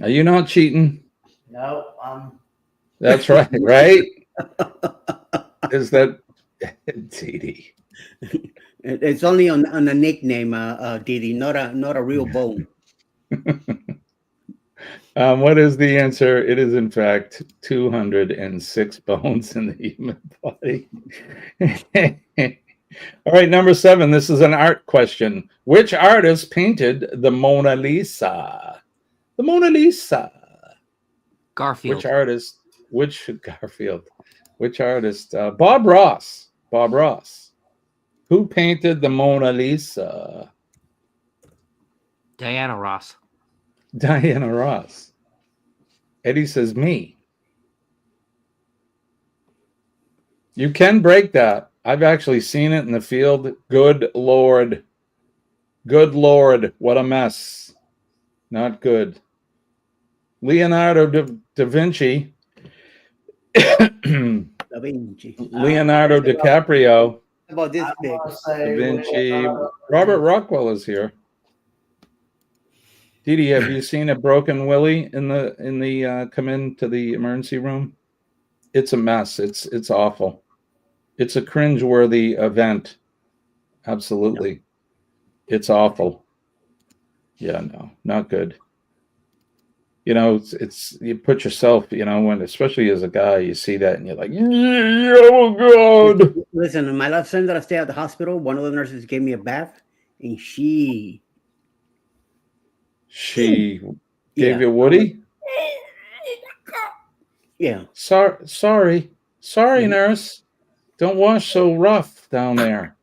Are you not cheating? No, I'm. That's right, right? Is that Dee? It's only on a nickname, Didi, not a real bone. What is the answer? It is, in fact, 206 bones in the human body. All right, number 7. This is an art question. Which artist painted the Mona Lisa? The Mona Lisa. Garfield. Which artist? Which Garfield? Which artist? Bob Ross. Bob Ross. Who painted the Mona Lisa? Diana Ross. Diana Ross. Eddie says me. You can break that. I've actually seen it in the field. Good Lord. Good Lord. What a mess. Not good. Leonardo da Vinci. Da Vinci. Leonardo DiCaprio. About this big. Da Vinci. Robert Rockwell is here. Didi, have you seen a broken Willie in the come into the emergency room? It's a mess. It's awful. It's a cringe-worthy event. Absolutely. It's awful. Yeah, no, not good. You know, it's you put yourself, you know, when especially as a guy, you see that and you're like, oh God. Listen, my last time that I stayed at the hospital, one of the nurses gave me a bath, and she gave you Woody? Yeah. Sorry, nurse. Don't wash so rough down there.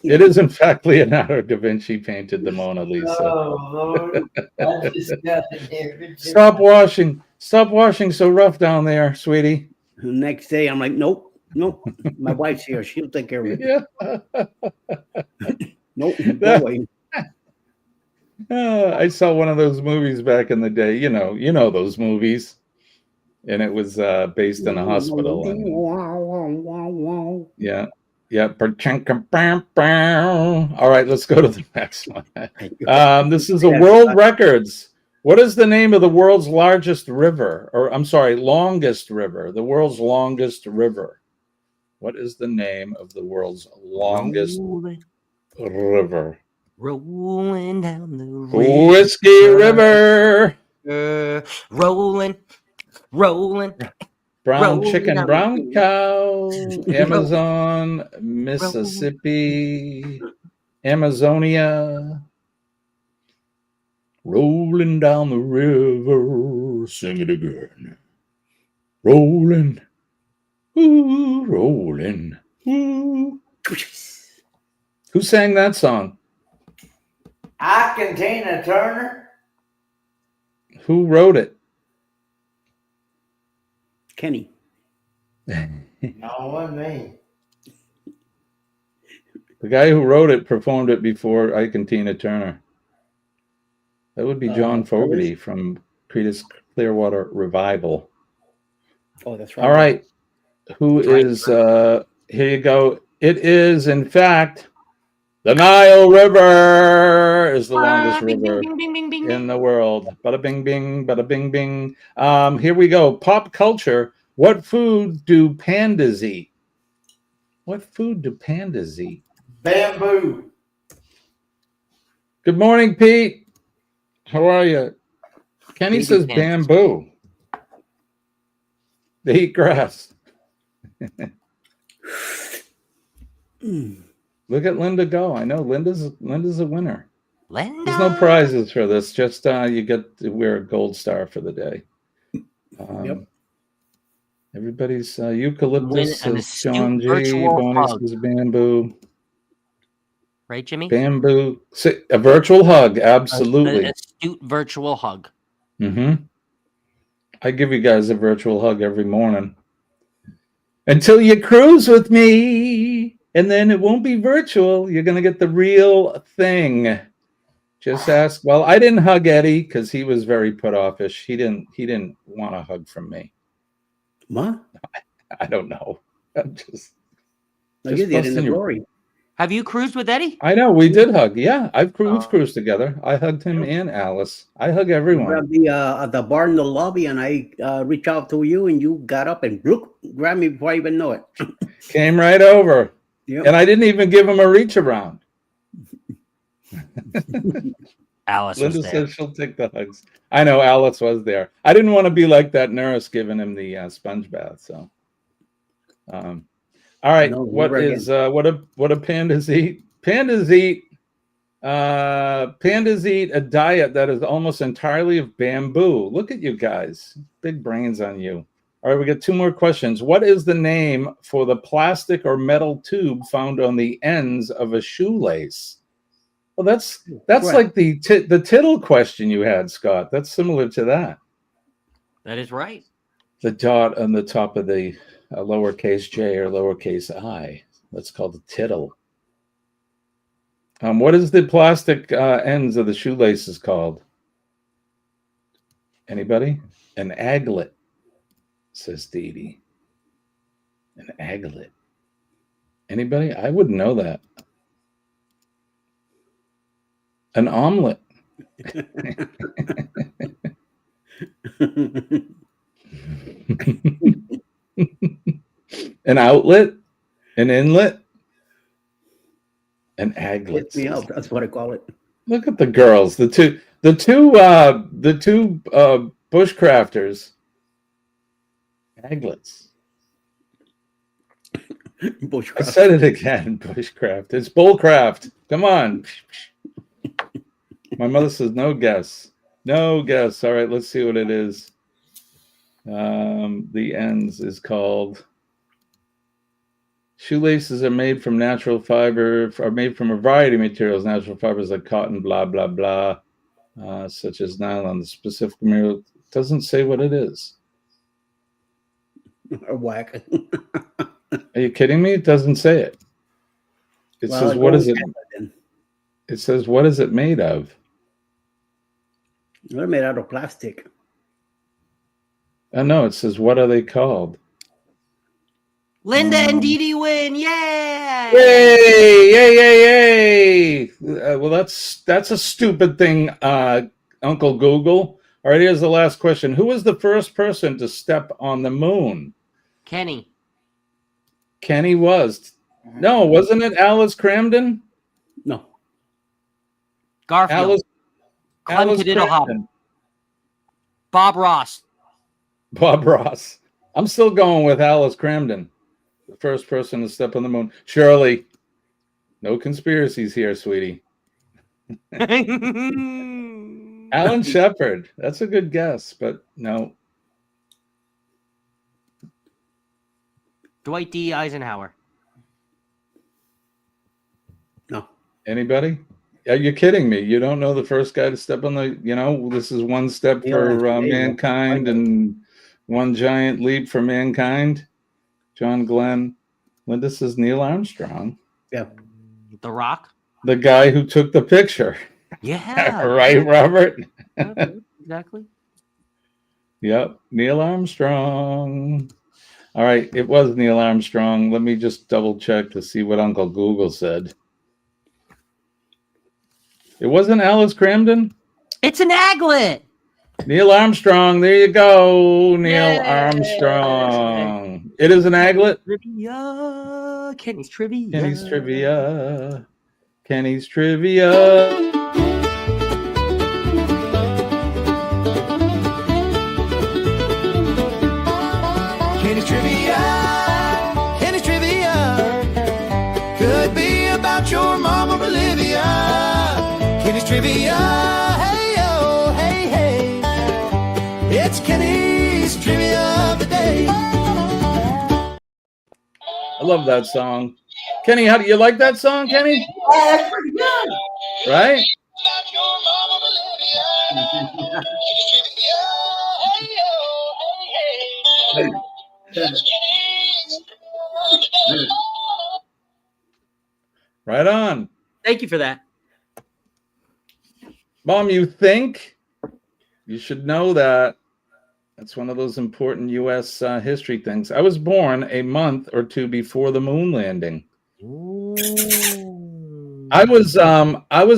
It is, in fact, Leonardo da Vinci painted the Mona Lisa. Oh, Lord. I just got it here. Stop washing so rough down there, sweetie. The next day, I'm like, nope. My wife's here. She'll take care of it. Yeah. Nope. Go away. I saw one of those movies back in the day. You know those movies, and it was based in a hospital. And, yeah. All right, let's go to the next one. This is a world records. What is the name of the world's largest river? Or I'm sorry, longest river. The world's longest river. What is the name of the world's longest river? Rolling down the river. Whiskey River. Rolling. Brown chicken, brown cow. Amazon, Mississippi, Amazonia. Rolling down the river. Sing it again. Rolling. Ooh, rolling. Ooh. Who sang that song? Tina Turner. Who wrote it? Kenny. No, it wasn't me. The guy who wrote it performed it before Ike and Tina Turner. That would be John Fogerty from Creedence Clearwater Revival. Oh, that's right. All right. Who is, here you go. It is, in fact, the Nile River is the longest river in the world. Bada bing bing, bada bing bing. Here we go. Pop culture. What food do pandas eat? What food do pandas eat? Bamboo. Good morning, Pete. How are you? Kenny says bamboo. They eat grass. Look at Linda go. I know Linda's a winner. Linda. There's no prizes for this. Just you get to wear a gold star for the day. Yep. Everybody's eucalyptus says John G. virtual Bonnie hug. says bamboo. Right, Jimmy? Bamboo. A virtual hug. Absolutely. An astute virtual hug. Mm-hmm. I give you guys a virtual hug every morning. Until you cruise with me. And then it won't be virtual. You're going to get the real thing. Just ask. Well, I didn't hug Eddie because he was very put offish. He didn't want a hug from me. What? I don't know. I'm just you did in the glory. Have you cruised with Eddie? I know we did hug. Yeah, we've cruised together. I hugged him and Alice. I hug everyone. At the bar in the lobby, and I reached out to you, and you got up and grabbed me before I even know it. Came right over. Yep. And I didn't even give him a reach around. Alice Linda was there. says she'll take the hugs. I know Alice was there. I didn't want to be like that nurse giving him the sponge bath. So, all right. No, What never is again. what do pandas eat? Pandas eat a diet that is almost entirely of bamboo. Look at you guys. Big brains on you. All right, we got 2 more questions. What is the name for the plastic or metal tube found on the ends of a shoelace? Well, that's like the tittle question you had, Scott. That's similar to that. That is right. The dot on the top of the lowercase j or lowercase I. That's called a tittle. What is the plastic ends of the shoelaces called? Anybody? An aglet, says Dee Dee. An aglet. Anybody? I wouldn't know that. An omelet. An outlet, an inlet, an aglet. Hit me up. That's what I call it. Look at the girls. The two bushcrafters. Aglets. Bushcraft. I said it again. Bushcraft. It's bullcraft. Come on. My mother says no guess. No guess. All right, let's see what it is. The ends is called. Shoelaces are made from natural fiber, are made from a variety of materials, natural fibers like cotton, blah, blah, blah, such as nylon. The specific material doesn't say what it is. Or whack. Are you kidding me? It doesn't say it. It says, what is it? It says, what is it made of? They're made out of plastic. Oh, no, it says, what are they called? Linda and Dee Dee win! Yay! Yay! Yay! Yay! Yay! Well, that's a stupid thing, Uncle Google. All right, here's the last question. Who was the first person to step on the moon? Kenny. Kenny was. No, wasn't it Alice Cramden? No. Garfield. Clem Cadiddlehop. Bob Ross. Bob Ross. I'm still going with Alice Cramden. The first person to step on the moon. Shirley. No conspiracies here, sweetie. Alan Shepard. That's a good guess, but no. Dwight D. Eisenhower. No. Anybody? Are you kidding me? You don't know the first guy to step on the, this is one step for mankind and one giant leap for mankind. John Glenn. Linda says Neil Armstrong. Yeah. The Rock. The guy who took the picture. Yeah. Right, Robert? Exactly. Yep. Neil Armstrong. All right. It was Neil Armstrong. Let me just double check to see what Uncle Google said. It wasn't Alice Cramden? It's an aglet. Neil Armstrong. There you go. Neil Armstrong. It is an aglet. Trivia. Kenny's trivia. Kenny's trivia. Kenny's trivia. Kenny's trivia. Kenny's trivia. Could be about your mama Olivia. Kenny's trivia. Hey, oh, hey, hey. It's Kenny's trivia of the day. I love that song. Kenny, how do you like that song, Kenny? That's pretty good. Right? Right on. Thank you for that. Mom, you think? You should know that. That's one of those important U.S. History things. I was born a month or two before the moon landing. I was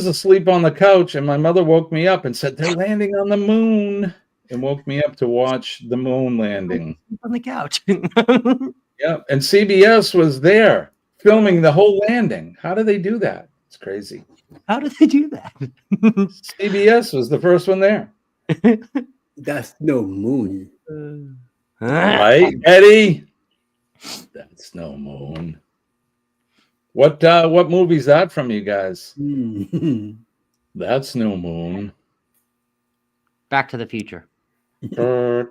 asleep on the couch, and my mother woke me up and said, "They're landing on the moon," and woke me up to watch the moon landing. On the couch. Yeah, and CBS was there filming the whole landing. How do they do that? It's crazy. How did they do that? CBS was the first one there. That's no moon. Right, Eddie? That's no moon. What movie's that from, you guys? That's no moon. Back to the Future. Oh,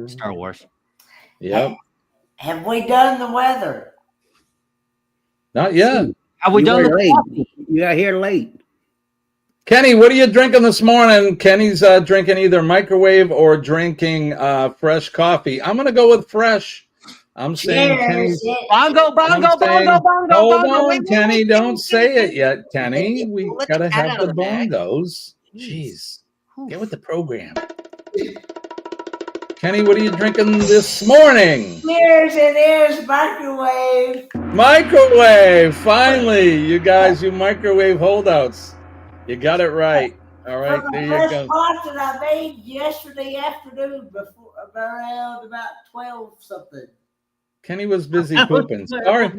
Star Wars. Yep. Have we done the weather? Not yet. Have we done the late? You got here late. Kenny, what are you drinking this morning? Kenny's drinking either microwave or drinking fresh coffee. I'm going to go with fresh. I'm saying Kenny's... Bongo. Hold on, Kenny. Don't say it yet, Kenny. We got to have the bongos. Jeez. Get with the program. Kenny, what are you drinking this morning? It is microwave. Microwave. Finally, you guys, you microwave holdouts. You got it right. All right, there you go. Pot that I made yesterday afternoon before around about 12 something. Kenny was busy pooping. Sorry.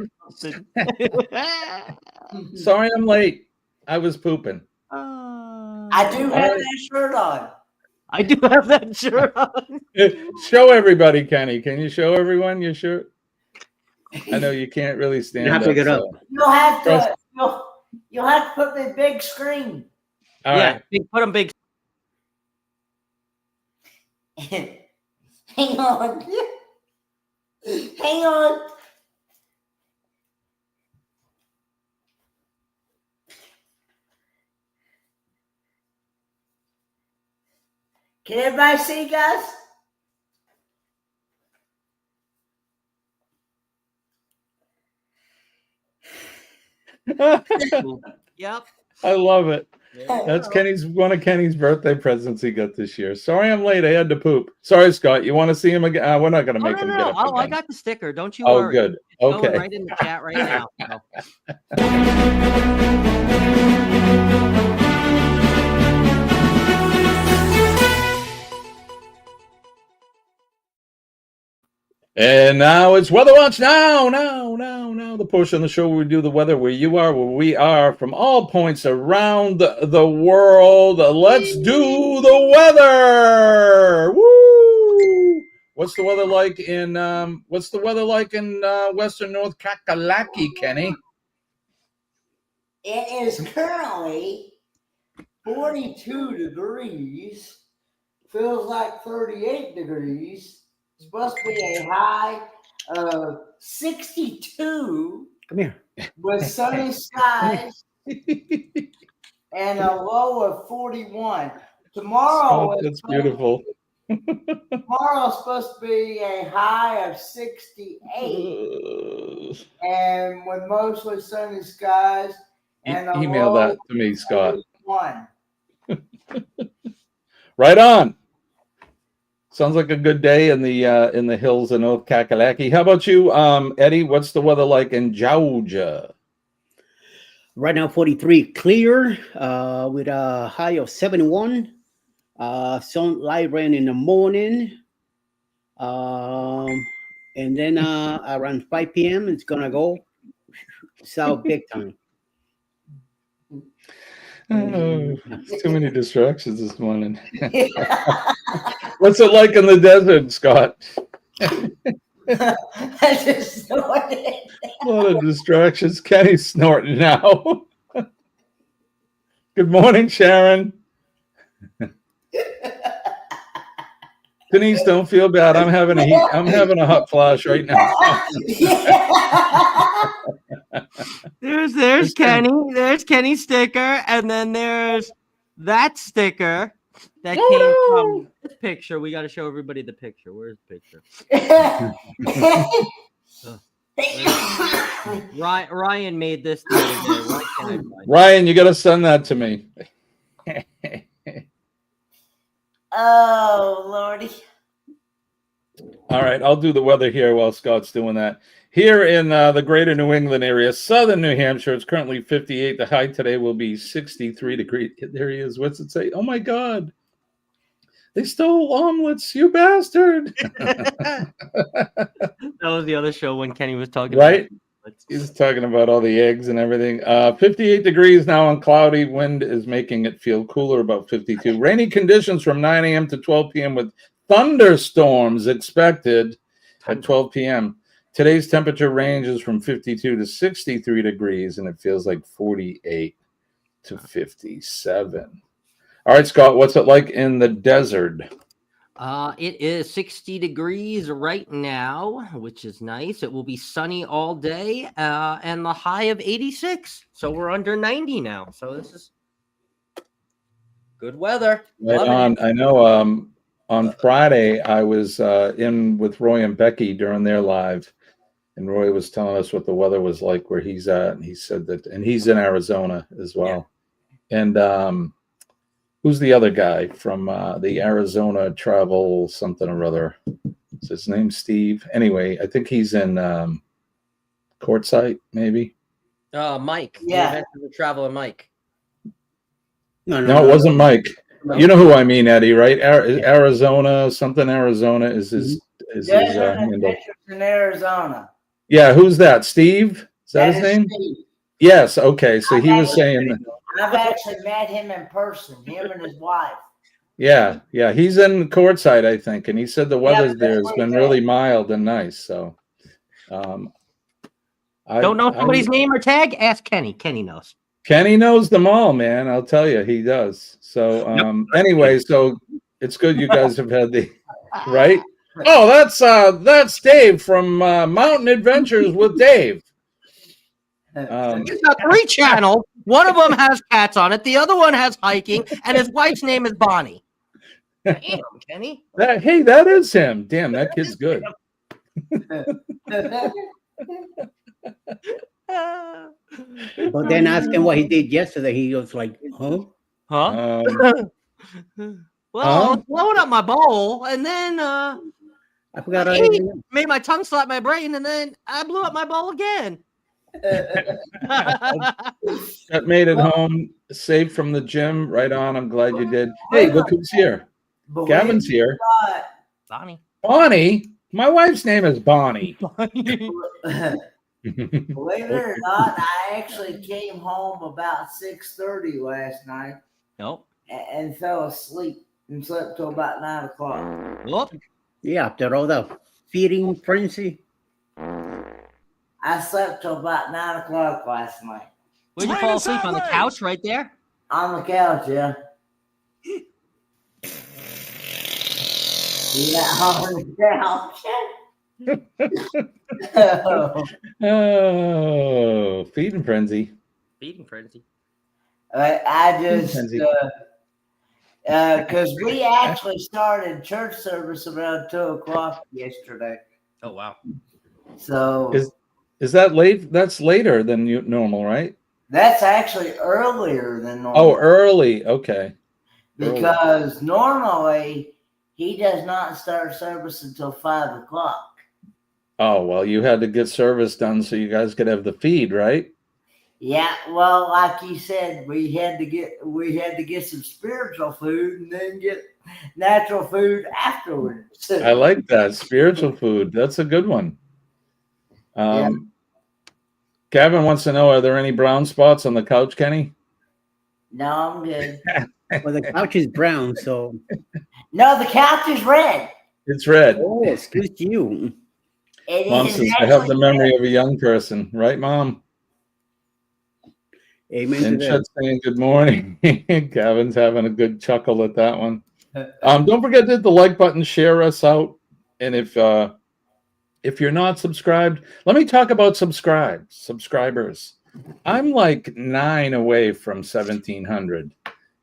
Sorry I'm late. I was pooping. I do have that shirt on. I do have that shirt on. Show everybody, Kenny. Can you show everyone your shirt? I know you can't really stand You have to get up. You'll have to you'll have to put the big screen. All right. Put them big. Hang on. Hang on. Can everybody see, guys? Yep. I love it. That's one of Kenny's birthday presents he got this year. Sorry I'm late. I had to poop. Sorry, Scott. You want to see him again? We're not going to make him get up again. I got the sticker. Don't you worry. Oh, good. It's okay. going right in the chat right now. And now it's Weather Watch. Now, the portion of the show where we do the weather where you are, where we are, from all points around the world. Let's do the weather. Woo! What's the weather like in Western North Kakalaki, Kenny? It is currently 42 degrees. Feels like 38 degrees. It's supposed to be a high of 62. Come here. With sunny skies and a low of 41. Tomorrow that's beautiful. Tomorrow's supposed to be a high of 68. And with mostly sunny skies and a Email low that to me, Scott. 41. Right on. Sounds like a good day in the hills of North Kakalaki. How about you, Eddie? What's the weather like in Georgia? Right now, 43 clear with a high of 71. Some light rain in the morning. And then around 5 p.m., it's going to go south big time. Oh, too mmany distractions this morning. What's it like in the desert, Scott? I just snorted. A lot of distractions. Kenny's snorting now. Good morning, Sharon. Denise, don't feel bad. I'm having a hot flash right now. There's Kenny. There's Kenny's sticker, and then there's that sticker that came from this picture. We got to show everybody the picture. Where's the picture? Ryan made this the other day. Ryan, you got to send that to me. Oh, Lordy. All right, I'll do the weather here while Scott's doing that. Here in the greater New England area, southern New Hampshire, it's currently 58. The high today will be 63 degrees. There he is. What's it say? Oh, my God. They stole omelets, you bastard. That was the other show when Kenny was talking Right? about. He's talking about all the eggs and everything. 58 degrees now and cloudy. Wind is making it feel cooler, about 52. Rainy conditions from 9 a.m. to 12 p.m. with thunderstorms expected at 12 p.m. Today's temperature range is from 52 to 63 degrees, and it feels like 48 to 57. All right, Scott, what's it like in the desert? It is 60 degrees right now, which is nice. It will be sunny all day, and the high of 86. So we're under 90 now. So this is good weather. Right Loving on. it. I know on Friday I was in with Roy and Becky during their live, and Roy was telling us what the weather was like where he's at, and he said that, and he's in Arizona as well. Yeah. And who's the other guy from the Arizona Travel something or other? Is his name Steve? Anyway, I think he's in Quartzsite, maybe. Mike. Yeah. The Adventures of Traveler Mike. No, it wasn't Mike. No. You know who I mean, Eddie, right? Arizona, something Arizona is his handle. In Arizona. Yeah, who's that? Steve? Is that his name? Steve. Yes. Okay. So he was saying. I've actually met him in person, him and his wife. Yeah. He's in Quartzsite, I think, and he said the weather there has been really mild and nice. So, don't know somebody's name or tag? Ask Kenny. Kenny knows. Kenny knows them all, man. I'll tell you, he does. So, anyway, so it's good you guys have had the right. Oh, that's Dave from Mountain Adventures with Dave. He's got 3 channels. One of them has cats on it. The other one has hiking, and his wife's name is Bonnie. Damn, Kenny. Hey, that is him. Damn, that kid's good. But then ask him what he did yesterday. He was like, huh? Well, I was blowing up my bowl, and then I forgot made my tongue slap my brain, and then I blew up my bowl again. That made it home safe from the gym. Right on. I'm glad you did. Hey, look who's here. Gavin's here. Bonnie. My wife's name is Bonnie. Believe it or not, I actually came home about 6:30 last night. Nope. And fell asleep and slept till about 9 o'clock. Whoop. Yeah, after all the feeding frenzy. I slept till about 9 o'clock last night. Where'd you fall asleep? On the couch right there? On the couch, yeah. On the couch. Oh, feeding frenzy. Feeding frenzy. I just, because we actually started church service around 2 o'clock yesterday. Oh, wow. So is that late? That's later than normal, right? That's actually earlier than normal. Oh, early. Okay. Because normally he does not start service until 5 o'clock. Oh, well, you had to get service done so you guys could have the feed, right? Yeah, well, like you said, we had to get some spiritual food and then get natural food afterwards. I like that. Spiritual food. That's a good one. Gavin wants to know, are there any brown spots on the couch, Kenny? No, I'm good. Well, the couch is brown, so. No, the couch is red. It's red. Oh, excuse you. Mom says, I have the memory of a young person. Right, Mom? Amen. And Chet's saying good morning. Gavin's having a good chuckle at that one. Don't forget to hit the like button, share us out. And if you're not subscribed, let me talk about subscribers. I'm like 9 away from 1,700.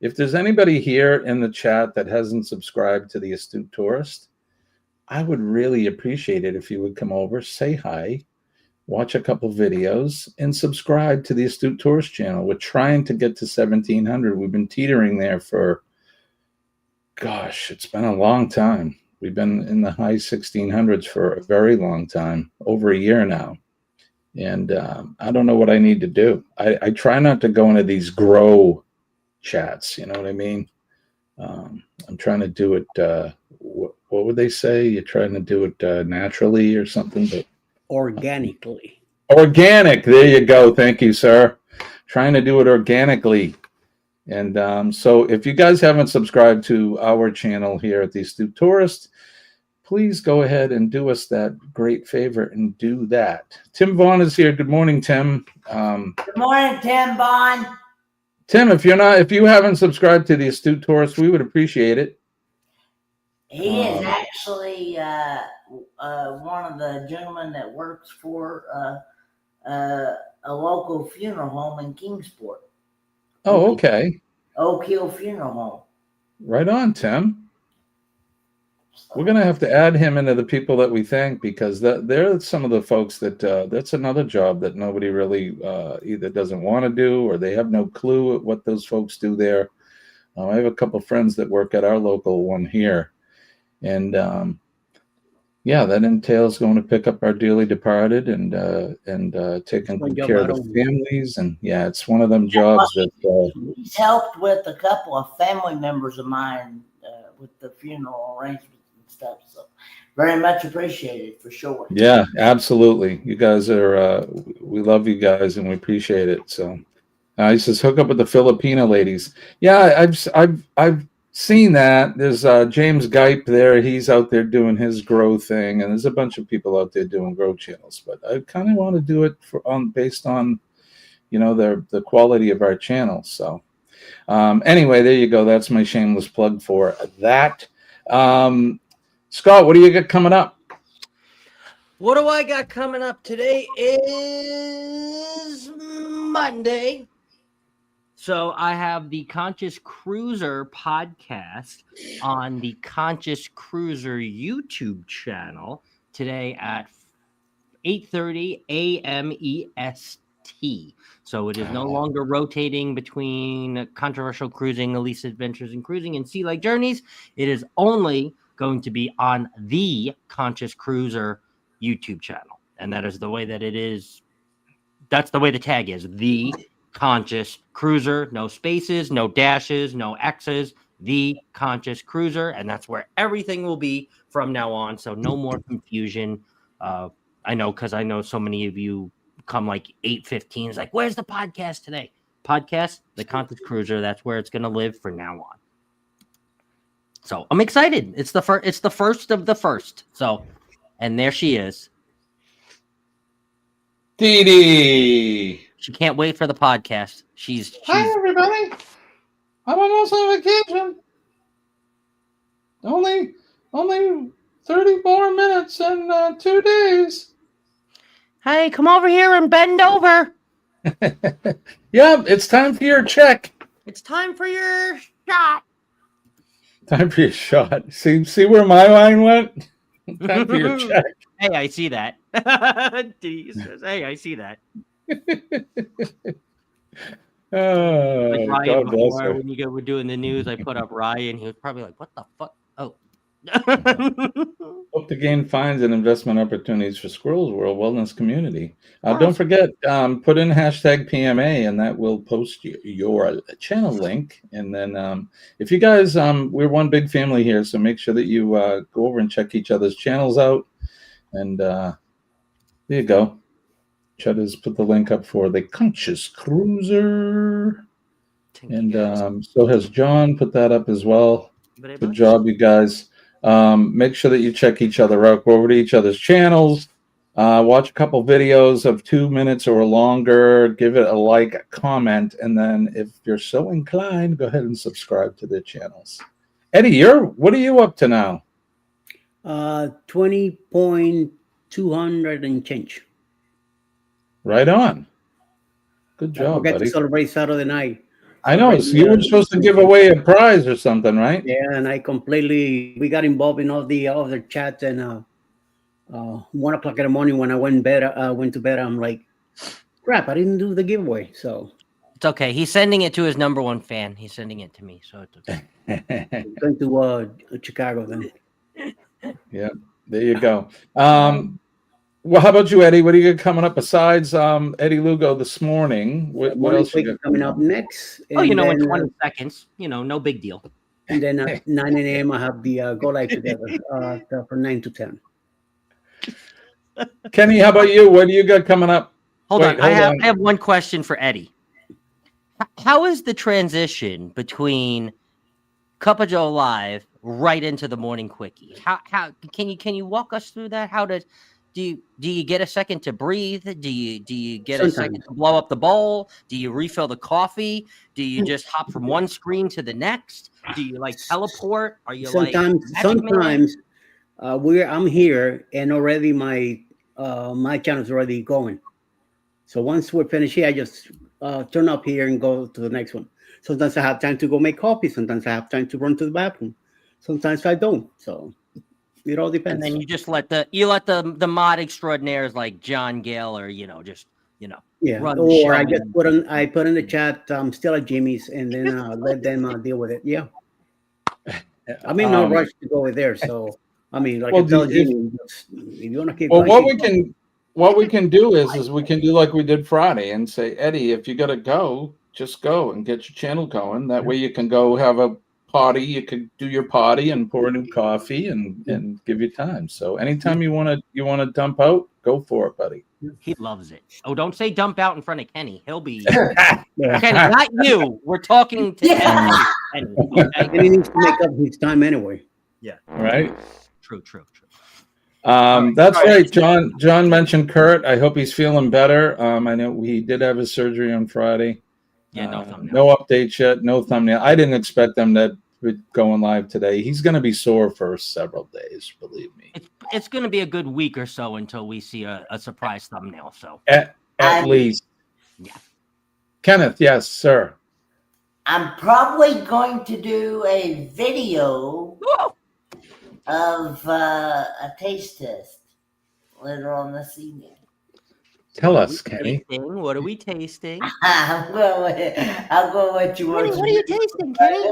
If there's anybody here in the chat that hasn't subscribed to the Astute Tourist, I would really appreciate it if you would come over, say hi, watch a couple videos, and subscribe to the Astute Tourist channel. We're trying to get to 1,700. We've been teetering there for, gosh, it's been a long time. We've been in the high 1,600s for a very long time, over a year now. And I don't know what I need to do. I try not to go into these grow chats. You know what I mean? I'm I'm trying to do it. What would they say? You're trying to do it naturally or something, but Organically. organic. There you go. Thank you, sir. Trying to do it organically. And so if you guys haven't subscribed to our channel here at the Astute Tourist, please go ahead and do us that great favor and do that. Tim Vaughn is here. Good morning, Tim. Good morning, Tim Vaughn. Tim, if you haven't subscribed to the Astute Tourist, we would appreciate it. He is actually one of the gentlemen that works for a local funeral home in Kingsport. Oh, okay. Oak Hill Funeral Home. Right on, Tim. We're going to have to add him into the people that we thank, because they're some of the folks that that's another job that nobody really either doesn't want to do, or they have no clue what those folks do there. I have a couple of friends that work at our local one here. And yeah, that entails going to pick up our dearly departed and taking good care of the families. And yeah, it's one of them jobs that he's helped with a couple of family members of mine with the funeral arrangements and stuff. So very much appreciated for sure. Yeah, absolutely. You guys are we love you guys and we appreciate it. So he says hook up with the Filipina ladies. Yeah, I've seen that. There's James Gipe there. He's out there doing his grow thing, and there's a bunch of people out there doing grow channels. But I kind of want to do it based on, the quality of our channels. So anyway, there you go. That's my shameless plug for that. Scott, what do you got coming up? What do I got coming up? Today is Monday. So I have the Conscious Cruiser podcast on the Conscious Cruiser YouTube channel today at 8:30 a.m. EST. So it is no longer rotating between Controversial Cruising, Elise Adventures in Cruising, and Sea Like Journeys. It is only going to be on the Conscious Cruiser YouTube channel. And that is the way that it is. That's the way the tag is. The Conscious Cruiser, no spaces, no dashes, no X's, the Conscious Cruiser, and that's where everything will be from now on. So no more confusion. I know, because I know so many of you come like 8:15. It's like, where's the podcast today? Podcast, the Conscious Cruiser. That's where it's going to live for now on. So I'm excited. It's the first. It's the first of the first. So, and there she is. Dee Dee. She can't wait for the podcast. She's Hi, everybody. I'm almost on vacation. Only 30 more minutes and 2 days. Hey, come over here and bend over. Yep, it's time for your check. It's time for your shot. Time for your shot. See where my mind went? Time for your check. Hey, I see that. Dee says, hey, I see that. Like Ryan God bless before, her. when you were doing the news, I put up Ryan. He was probably like, what the fuck? Oh. Hope to gain finds and investment opportunities for Squirrels World Wellness Community. Don't forget, put in hashtag PMA, and that will post your channel link. And then if you guys, we're one big family here, so make sure that you go over and check each other's channels out. And there you go. Cheddar's put the link up for the Conscious Cruiser. And so has John put that up as well. Good job, you guys. Make sure that you check each other out. Go over to each other's channels. Watch a couple videos of 2 minutes or longer. Give it a like, a comment, and then if you're so inclined, go ahead and subscribe to their channels. Eddie, what are you up to now? 20.200 and change. Right on. Good job, I forgot buddy. to celebrate Saturday night. I know. So you were supposed to give away a prize or something, right? Yeah, and we got involved in all the chats, and 1 o'clock in the morning when I went to bed, I'm like, crap, I didn't do the giveaway. So it's okay. He's sending it to his number one fan. He's sending it to me, so it's okay. I'm going to Chicago then. Yeah, there you go. Well, how about you, Eddie? What do you got coming up besides Eddie Lugo this morning? What else you got coming up next? Oh, in 20 seconds. No big deal. And then at 9 a.m. I have the Go Live Together from 9 to 10. Kenny, how about you? What do you got coming up? Hold Wait, on. I have one question for Eddie. How is the transition between Cup of Joe Live right into the morning quickie? How can you walk us through that? Do you get a second to breathe? Do you get a second to blow up the bowl? Do you refill the coffee? Do you just hop from one screen to the next? Do you like teleport? Are you sometimes I'm here and already my channel's already going. So once we're finished here, I just turn up here and go to the next one. Sometimes I have time to go make coffee. Sometimes I have time to run to the bathroom. Sometimes I don't. So it all depends. And then you just let the mod extraordinaires like John Gale or run the show. Or I just put in the chat still at Jimmy's and then let them deal with it. Yeah. I'm in no rush to go there. So I mean, like I tell Jimmy, if you want to keep going, what we can do is we can do like we did Friday and say, Eddie, if you got to go, just go and get your channel going. That way you can go have a potty. You could do your potty and pour a new coffee and give you time. So anytime you want to dump out, go for it, buddy. He loves it. Oh, don't say dump out in front of Kenny. He'll be Kenny, not you. We're talking to Kenny. And he needs to make up his time anyway. Yeah. Right. True. That's right. John mentioned Kurt. I hope he's feeling better. I know he did have his surgery on Friday. Yeah, no thumbnail. No updates yet. No thumbnail. I didn't expect them to be going live today. He's going to be sore for several days. Believe me. It's going to be a good week or so until we see a surprise thumbnail. So at least. Yeah. Kenneth, yes, sir. I'm probably going to do a video of a taste test later on this evening. Tell us, Kenny. What are we tasting? I'll go with you. Kenny, what are you tasting, Kenny?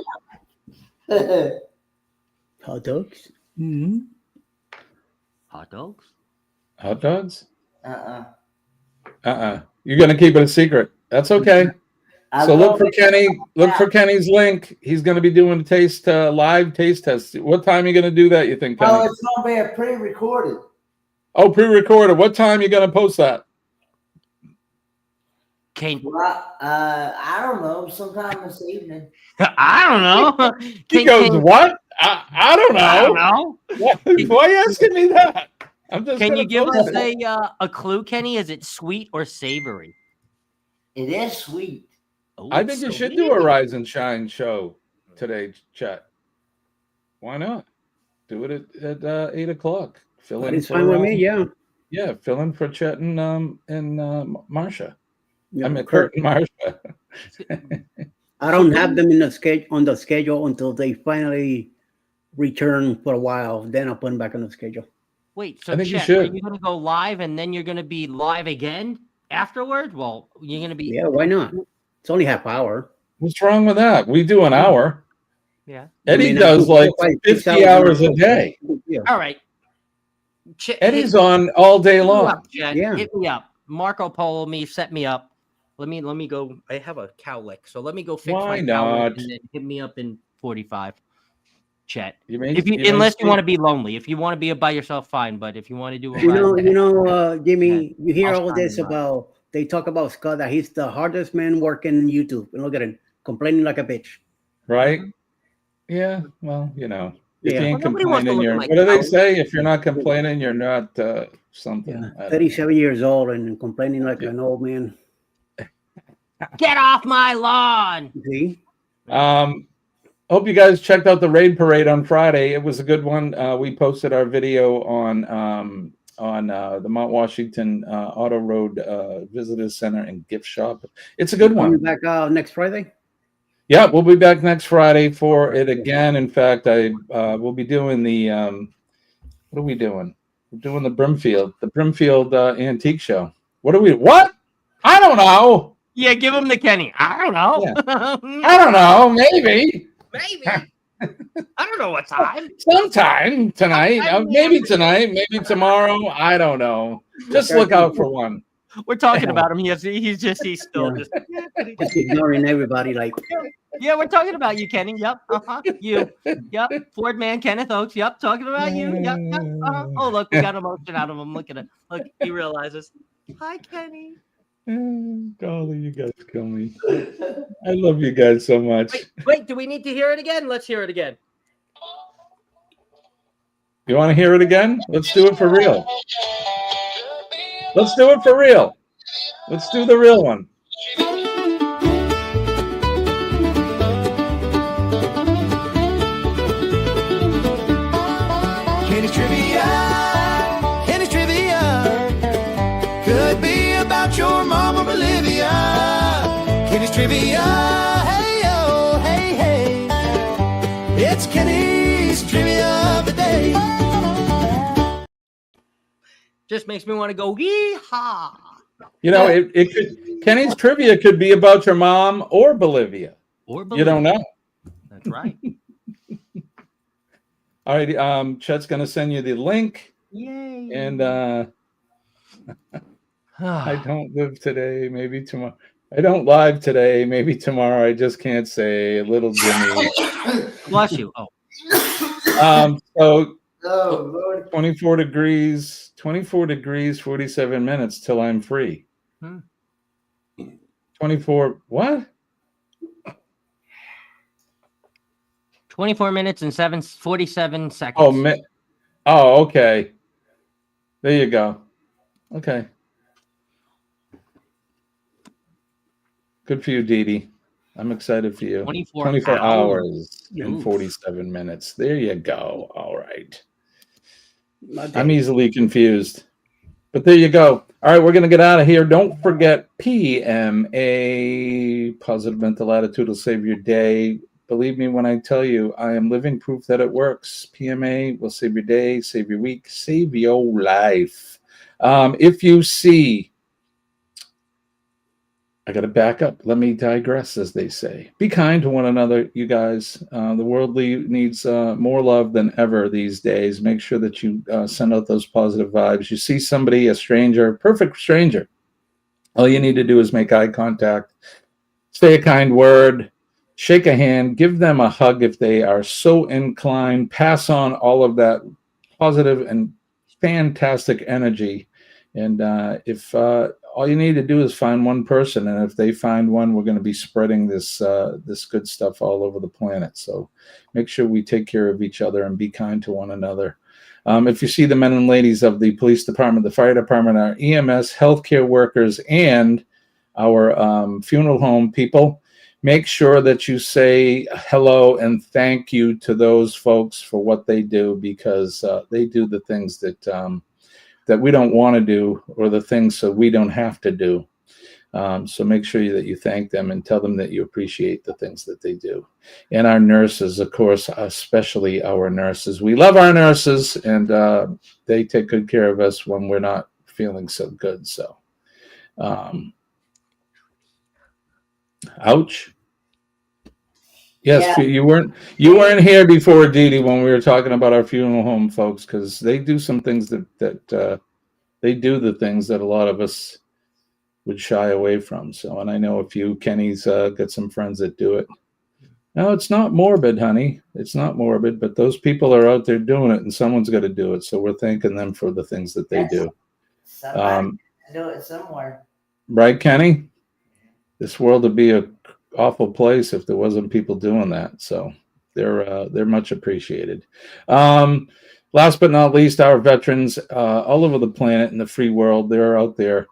Hot dogs. Mm-hmm. Hot dogs? Hot dogs? You're gonna keep it a secret. That's okay. So look for Kenny. Look for Kenny's link. He's going to be doing a live taste test. What time are you going to do that? You think, Kenny? Oh, it's going to be a pre-recorded. Oh, pre-recorded. What time are you going to post that? Well, I don't know. Sometime this evening. I don't know. He goes, what? I don't know. Why are you asking me that? I'm just. Can you give us a clue, Kenny? Is it sweet or savory? It is sweet. Oh, I think you should do a Rise and Shine show today, Chet. Why not? Do it at 8 o'clock. It's fine with me, yeah. Yeah, fill in for Chet and Marsha. Yeah, I mean, Kurt and Marsha. I don't have them on the schedule until they finally return for a while. Then I'll put them back on the schedule. Wait, so I think Chet, you are should. you going to go live and then you're going to be live again afterward? Well, you're going to be. Yeah, why not? It's only half hour. What's wrong with that? We do an hour. Yeah. Eddie does like 50 hours a day. Yeah. All right. Eddie's on all day long. Yeah. Hit me up. Marco Polo me, set me up. Let me go. I have a cowlick, so let me go fix Why my not? cowlick and then hit me up in 45. Chet. Unless you want to be lonely. If you want to be by yourself, fine. But if you want to do Jimmy, you hear I'll all this sign you up. about, they talk about Scott, that he's the hardest man working in YouTube. And look at him, complaining like a bitch. Right? Yeah, well, if you ain't nobody wants to complaining, look what like do they Howard. say? If you're not complaining, you're not something. I don't know. 37 years old and complaining like an old man. Get off my lawn. See? Hope you guys checked out the raid parade on Friday. It was a good one. We posted our video on the Mount Washington Auto Road Visitor Center and Gift Shop. It's a good one. Coming back next Friday? Yeah, we'll be back next Friday for it again. In fact, we'll be doing the what are we doing? We're doing the Brimfield Antique Show. What? I don't know. Yeah, give him the Kenny. I don't know. Yeah. I don't know. Maybe. Maybe. I don't know what time. Sometime tonight. Maybe tonight. Maybe tomorrow. I don't know. Just look out for one. We're talking about him. He's still just ignoring everybody. Like, Yeah, we're talking about you, Kenny. Yep. You. Yep. Ford man, Kenneth Oakes. Yep. Talking about you. Yep. Oh, look, we got emotion out of him. Look at it. Look, he realizes. Hi, Kenny. Golly, you guys kill me. I love you guys so much. Wait, do we need to hear it again? Let's hear it again. You want to hear it again? Let's do it for real. Let's do it for real. Let's do the real one. Kenny's Trivia. Kenny's Trivia. Could be about your mama, Bolivia. Kenny's Trivia. Hey, oh, hey, hey. It's Kenny's Trivia of the day. Just makes me want to go, yee-haw. You know, it could. Kenny's Trivia could be about your mom or Bolivia. Or Bolivia. You don't know. That's right. All right, Chet's going to send you the link. Yay. And I don't live today, maybe tomorrow. I don't live today, maybe tomorrow. I just can't say. Little Jimmy. Bless you. Oh. So Oh, Lord. 24 degrees, 47 minutes till I'm free. 24, what? 24 minutes and 47 seconds. Oh, okay. There you go. Okay. Good for you, Dee Dee. I'm excited for you. 24 hours and Oof. 47 minutes. There you go. All right. I'm easily confused. But there you go. All right, we're going to get out of here. Don't forget PMA. Positive mental attitude will save your day. Believe me when I tell you, I am living proof that it works. PMA will save your day, save your week, save your life. If you see, I got to back up. Let me digress, as they say. Be kind to one another, you guys. The world needs more love than ever these days. Make sure that you send out those positive vibes. You see somebody, a stranger, perfect stranger. All you need to do is make eye contact, say a kind word, shake a hand, give them a hug if they are so inclined. Pass on all of that positive and fantastic energy. And if all you need to do is find one person, and if they find one, we're going to be spreading this good stuff all over the planet. So make sure we take care of each other and be kind to one another. If you see the men and ladies of the police department, the fire department, our EMS, healthcare workers, and our funeral home people, make sure that you say hello and thank you to those folks for what they do, because they do the things that we don't want to do, or the things so we don't have to do. So make sure that you thank them and tell them that you appreciate the things that they do. And our nurses, of course, especially our nurses. We love our nurses, and they take good care of us when we're not feeling so good. So, ouch. Yes, Yeah. you weren't here before, Dee Dee, when we were talking about our funeral home folks, because they do some things that they do the things that a lot of us would shy away from. So, and I know a few. Kenny's got some friends that do it. No, it's not morbid, honey. It's not morbid, but those people are out there doing it, and someone's got to do it. So we're thanking them for the things that they do. Somebody do it somewhere. Right, Kenny? This world would be a awful place if there wasn't people doing that. So they're much appreciated. Last but not least, our veterans all over the planet in the free world, they're out there,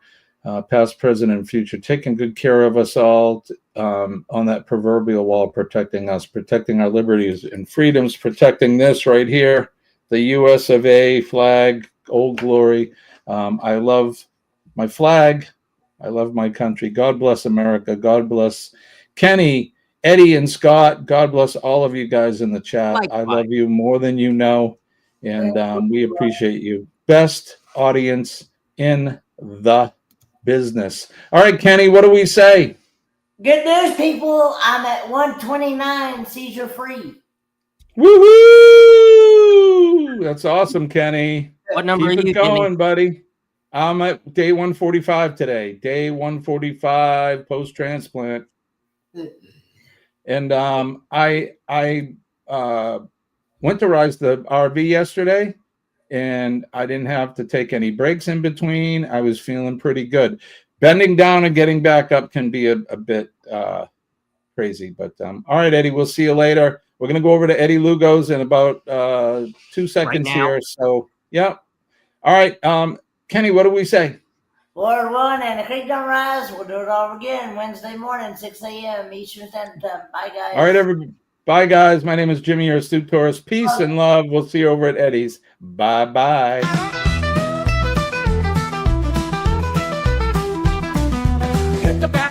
past, present, and future, taking good care of us all on that proverbial wall, protecting us, protecting our liberties and freedoms, protecting this right here, the US of A flag, Old Glory. I love my flag. I love my country. God bless America. God bless Kenny, Eddie, and Scott. God bless all of you guys in the chat. I love you more than you know, and we appreciate you. Best audience in the business. All right, Kenny, what do we say? Good news, people. I'm at 129, seizure free. Woohoo! That's awesome, Kenny. What number Keep are you, it going, Kenny? buddy. I'm at day 145 today. Day 145 post-transplant. And I winterized the RV yesterday, and I didn't have to take any breaks in between. I was feeling pretty good. Bending down and getting back up can be a bit crazy, but all right, Eddie, we'll see you later. We're going to go over to Eddie Lugo's in about 2 seconds here. So, yeah. All right. Kenny, what do we say? 4-1, and the creek don't rise. We'll do it all again Wednesday morning, 6 a.m. Eastern Standard Time. Bye, guys. All right, everybody. Bye, guys. My name is Jimmy, your astute tourist. Peace and love. We'll see you over at Eddie's. Bye-bye. Hit the back.